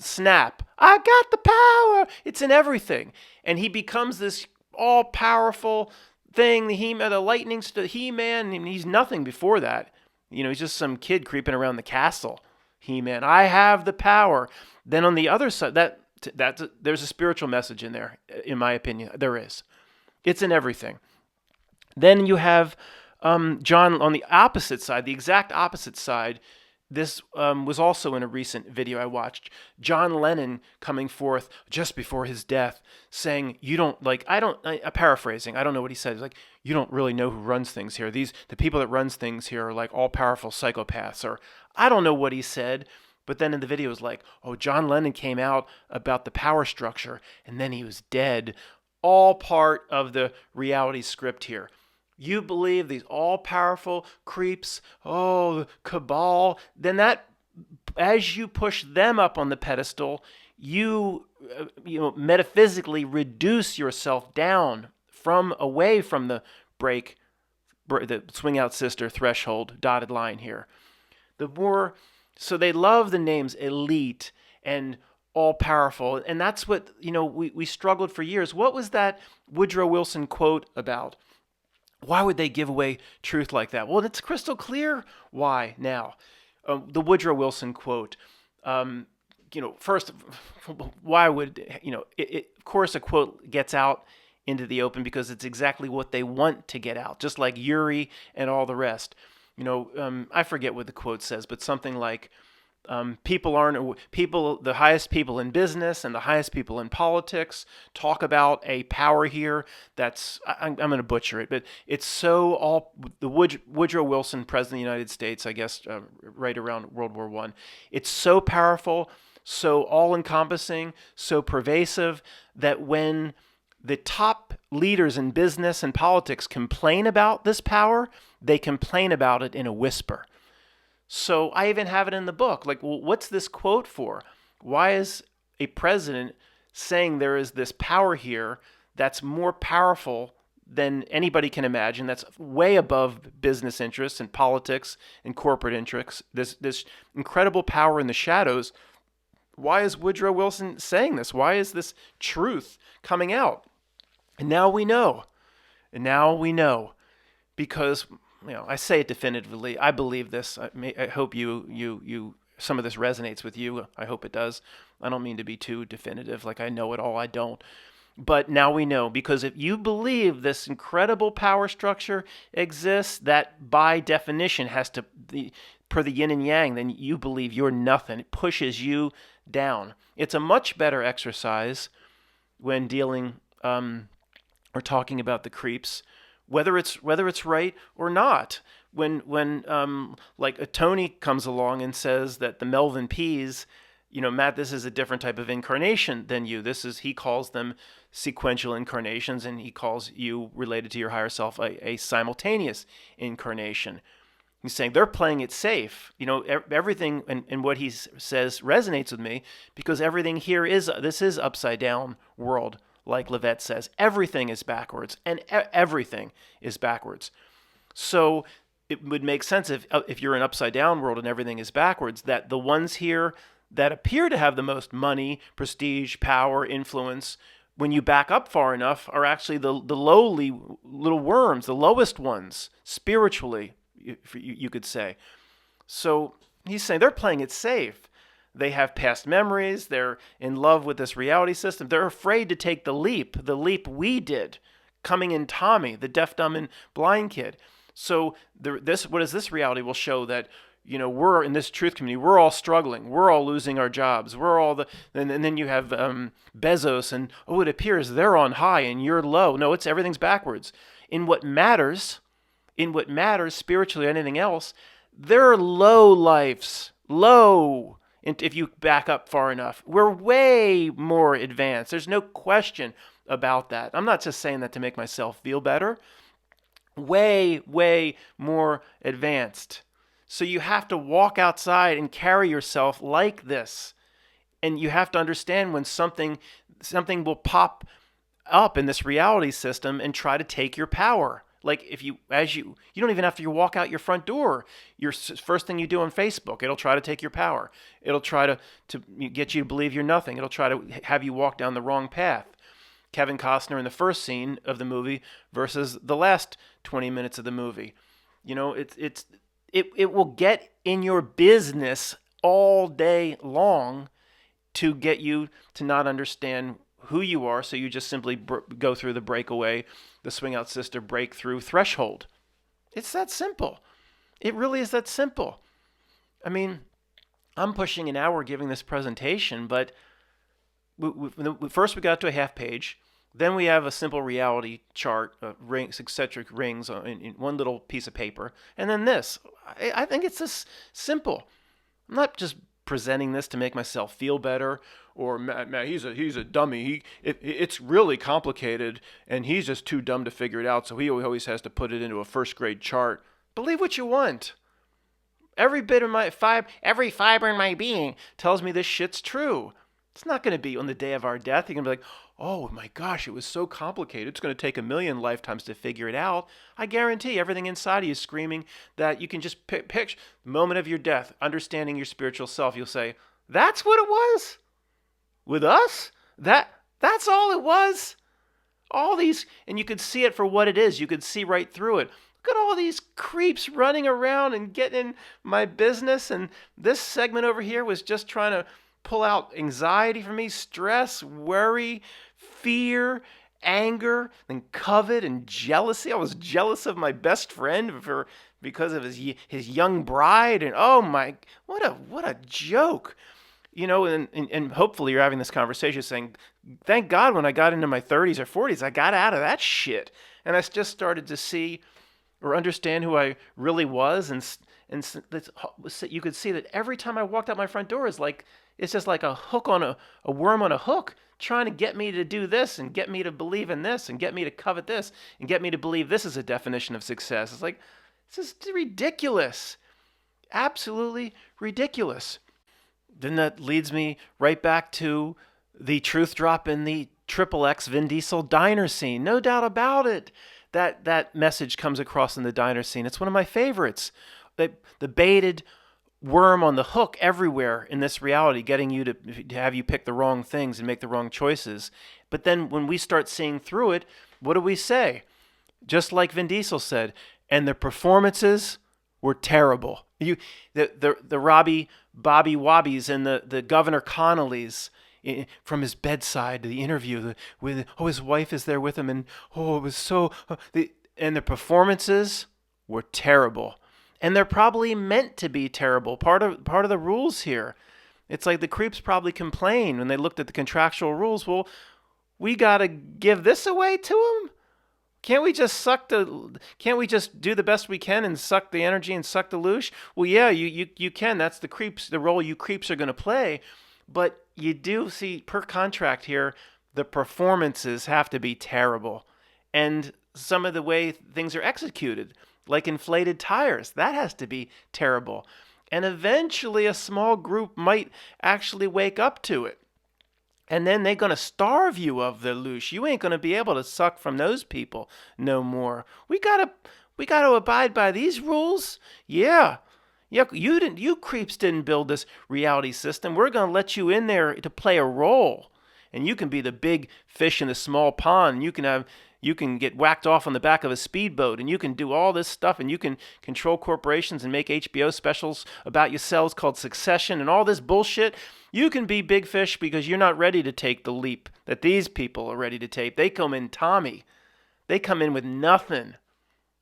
Snap. I got the power. It's in everything. And he becomes this all-powerful thing, the lightning, He-Man, and he's nothing before that. He's just some kid creeping around the castle. He-Man, I have the power. Then on the other side, there's a spiritual message in there, in my opinion. There is. It's in everything. Then you have John, on the opposite side, the exact opposite side, this was also in a recent video I watched. John Lennon coming forth just before his death, saying, "You don't like." Paraphrasing. I don't know what he said. He's like, "You don't really know who runs things here. The people that runs things here are like all powerful psychopaths." Or I don't know what he said. But then in the video it was like, "Oh, John Lennon came out about the power structure, and then he was dead." All part of the reality script here. You believe these all-powerful creeps, oh, the cabal, then that, as you push them up on the pedestal, you metaphysically reduce yourself down away from the the swing out sister threshold dotted line here. So they love the names elite and all powerful, and that's what we struggled for years. What was that Woodrow Wilson quote about? Why would they give away truth like that? Well, it's crystal clear why now. The Woodrow Wilson quote. First, why would of course, a quote gets out into the open because it's exactly what they want to get out. Just like Yuri and all the rest. I forget what the quote says, but something like, the highest people in business and the highest people in politics talk about a power here that's, I'm going to butcher it, but it's the Woodrow Wilson, President of the United States, I guess, right around World War I. It's so powerful, so all-encompassing, so pervasive that when the top leaders in business and politics complain about this power, they complain about it in a whisper. So I even have it in the book. Like, well, what's this quote for? Why is a president saying there is this power here that's more powerful than anybody can imagine, that's way above business interests and politics and corporate interests, this incredible power in the shadows? Why is Woodrow Wilson saying this? Why is this truth coming out? And now we know. Because I say it definitively. I believe this. I hope some of this resonates with you. I hope it does. I don't mean to be too definitive, like I know it all. I don't. But now we know, because if you believe this incredible power structure exists, that by definition has to be, per the yin and yang, then you believe you're nothing. It pushes you down. It's a much better exercise when dealing or talking about the creeps, whether it's right or not. When like a Tony comes along and says that the Melvin P's, Matt, this is a different type of incarnation than you. He calls them sequential incarnations, and he calls you, related to your higher self, a simultaneous incarnation. He's saying they're playing it safe. Everything in what he says resonates with me, because everything here this is upside down world. Like Levette says, everything is backwards, and everything is backwards. So it would make sense if you're an upside down world and everything is backwards, that the ones here that appear to have the most money, prestige, power, influence, when you back up far enough, are actually the lowly little worms, the lowest ones, spiritually, you could say. So he's saying they're playing it safe. They have past memories. They're in love with this reality system. They're afraid to take the leap we did, coming in Tommy, the deaf, dumb, and blind kid. So this reality will show that, we're in this truth community. We're all struggling. We're all losing our jobs. And then you have Bezos, and it appears they're on high and you're low. No, everything's backwards. In what matters spiritually, or anything else, they're low lives, low. If you back up far enough, we're way more advanced. There's no question about that. I'm not just saying that to make myself feel better. Way, way more advanced. So you have to walk outside and carry yourself like this. And you have to understand when something will pop up in this reality system and try to take your power. Like you don't even have to walk out your front door. Your first thing you do on Facebook, it'll try to take your power. It'll try to get you to believe you're nothing. It'll try to have you walk down the wrong path. Kevin Costner in the first scene of the movie versus the last 20 minutes of the movie. It will get in your business all day long to get you to not understand who you are, so you just simply go through the breakaway, the swing out sister breakthrough threshold. It's that simple. It really is that simple. I mean, I'm pushing an hour giving this presentation, but first we got to a half page. Then we have a simple reality chart, rings, eccentric rings in one little piece of paper. And then this. I think it's this simple. I'm not just presenting this to make myself feel better, or Matt, he's a dummy. It's really complicated, and he's just too dumb to figure it out. So he always has to put it into a first grade chart. Believe what you want. Every fiber in my being tells me this shit's true. It's not going to be on the day of our death. You're going to be like, oh my gosh, it was so complicated. It's going to take 1,000,000 lifetimes to figure it out. I guarantee everything inside of you is screaming that you can just picture the moment of your death, understanding your spiritual self. You'll say, that's what it was? With us? That's all it was? All these, and you could see it for what it is. You could see right through it. Look at all these creeps running around and getting in my business. And this segment over here was just trying to pull out anxiety from me, stress, worry, fear, anger, and covet and jealousy. I was jealous of my best friend because of his young bride. And oh my, what a joke. And hopefully you're having this conversation saying, thank God when I got into my 30s or 40s, I got out of that shit. And I just started to see or understand who I really was. And you could see that every time I walked out my front door, it's just like a hook on a worm on a hook trying to get me to do this and get me to believe in this and get me to covet this and get me to believe this is a definition of success. It's like, this is ridiculous. Absolutely ridiculous. Then that leads me right back to the truth drop in the XXX Vin Diesel diner scene. No doubt about it. That message comes across in the diner scene. It's one of my favorites. The baited worm on the hook everywhere in this reality, getting you to have you pick the wrong things and make the wrong choices. But then when we start seeing through it, what do we say? Just like Vin Diesel said, and the performances were terrible. The Bobby Wobbies and the Governor Connolly's from his bedside, the interview with his wife is there with him, and it was so and the performances were terrible, and they're probably meant to be terrible. Part of the rules here, it's like the creeps probably complained when they looked at the contractual rules. Well, we gotta give this away to them. Can't we just do the best we can and suck the energy and suck the loosh? Well, yeah, you can. That's the role you creeps are going to play. But you do see, per contract here, the performances have to be terrible. And some of the way things are executed, like inflated tires, that has to be terrible. And eventually a small group might actually wake up to it. And then they're going to starve you of the loosh. You ain't going to be able to suck from those people no more. We got to abide by these rules. Yeah. Yeah, you creeps didn't build this reality system. We're going to let you in there to play a role. And you can be the big fish in the small pond. You can get whacked off on the back of a speedboat, and you can do all this stuff, and you can control corporations and make HBO specials about yourselves called Succession and all this bullshit. You can be big fish because you're not ready to take the leap that these people are ready to take. They come in Tommy. They come in with nothing.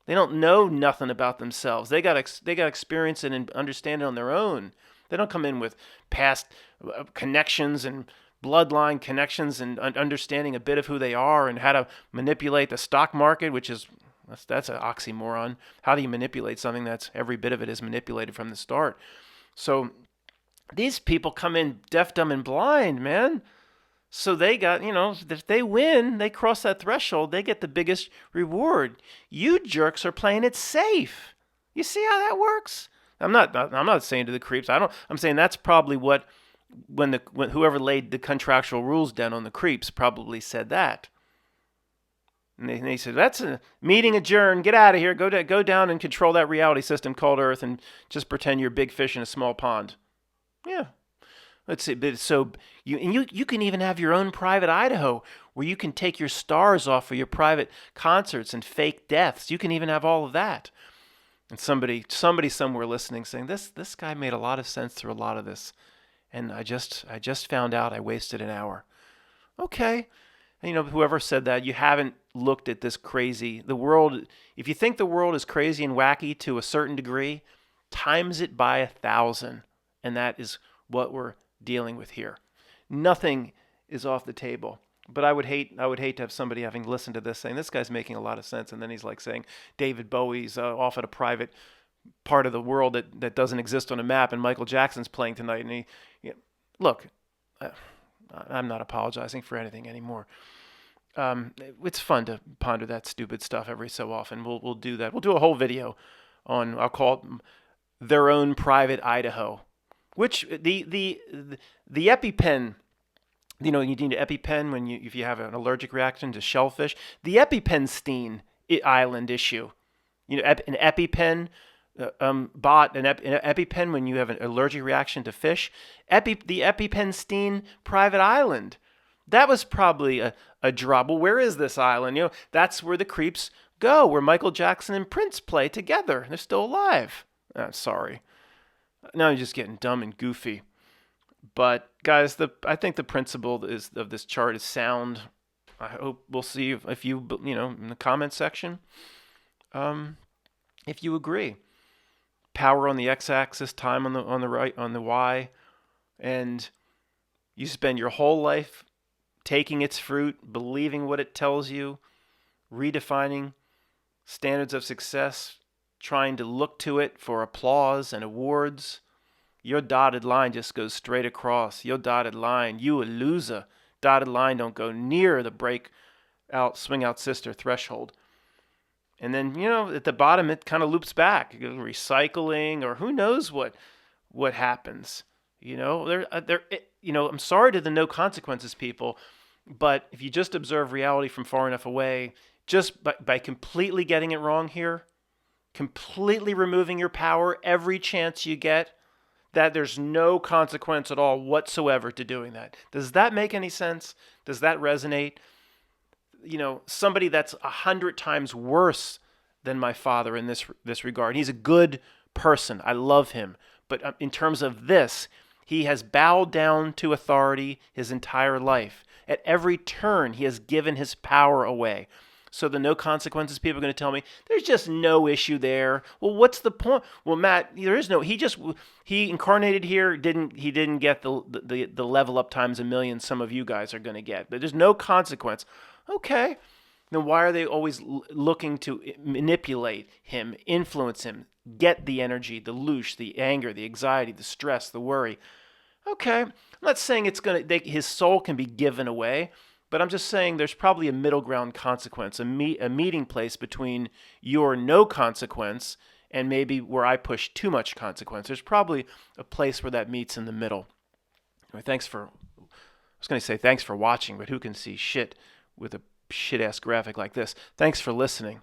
They don't know nothing about themselves. They got experience and understanding on their own. They don't come in with past connections and bloodline connections and understanding a bit of who they are and how to manipulate the stock market, which is that's an oxymoron. How do you manipulate something that's every bit of it is manipulated from the start? So these people come in deaf, dumb, and blind, man. So they got, if they win, they cross that threshold, they get the biggest reward. You jerks are playing it safe. You see how that works? I'm not saying to the creeps. I'm saying that's probably what when whoever laid the contractual rules down on the creeps probably said that. And they said, that's a meeting adjourned. Get out of here. Go down and control that reality system called Earth and just pretend you're a big fish in a small pond. Yeah. Let's see. So you can even have your own private Idaho where you can take your stars off of your private concerts and fake deaths. You can even have all of that. And somebody somewhere listening saying this guy made a lot of sense through a lot of this, and I just found out I wasted an hour. Okay, and whoever said that, you haven't looked at this crazy, the world, if you think the world is crazy and wacky to a certain degree, times it by 1,000. And that is what we're dealing with here. Nothing is off the table. But I would hate to have somebody having listened to this saying, this guy's making a lot of sense. And then he's like saying David Bowie's off at a private part of the world that doesn't exist on a map, and Michael Jackson's playing tonight. And look, I'm not apologizing for anything anymore. It's fun to ponder that stupid stuff every so often. We'll do that. We'll do a whole video on, I'll call it their own private Idaho, which the EpiPen. You know, you need an EpiPen if you have an allergic reaction to shellfish. The EpiPen island issue. You know, an EpiPen bought an EpiPen when you have an allergic reaction to fish. The EpiPen private island. That was probably a drop. Well, where is this island? You know, that's where the creeps go, where Michael Jackson and Prince play together. They're still alive. Sorry. Now I'm just getting dumb and goofy. But guys, I think the principle of this chart is sound. I hope we'll see if you in the comment section, if you agree. Power on the x-axis, time on the right, on the y, and you spend your whole life taking its fruit, believing what it tells you, redefining standards of success, trying to look to it for applause and awards. Your dotted line just goes straight across. Your dotted line, you a loser. Dotted line don't go near the swing out sister threshold. And then, at the bottom, it kind of loops back. Recycling, or who knows what happens. I'm sorry to the no consequences people, but if you just observe reality from far enough away, just by completely getting it wrong here, completely removing your power every chance you get, that there's no consequence at all whatsoever to doing that. Does that make any sense? Does that resonate? Somebody that's 100 times worse than my father in this regard. He's a good person. I love him. But in terms of this, he has bowed down to authority his entire life. At every turn, he has given his power away. So the no consequences people are going to tell me, there's just no issue there. Well, what's the point? Well, Matt, there is no. He incarnated here. He didn't get the level up times a million some of you guys are going to get. But there's no consequence. Okay. Then why are they always looking to manipulate him, influence him, get the energy, the loosh, the anger, the anxiety, the stress, the worry? Okay. I'm not saying his soul can be given away. But I'm just saying there's probably a middle ground consequence, a meeting place between your no consequence and maybe where I push too much consequence. There's probably a place where that meets in the middle. Anyway, thanks for watching, but who can see shit with a shit-ass graphic like this? Thanks for listening.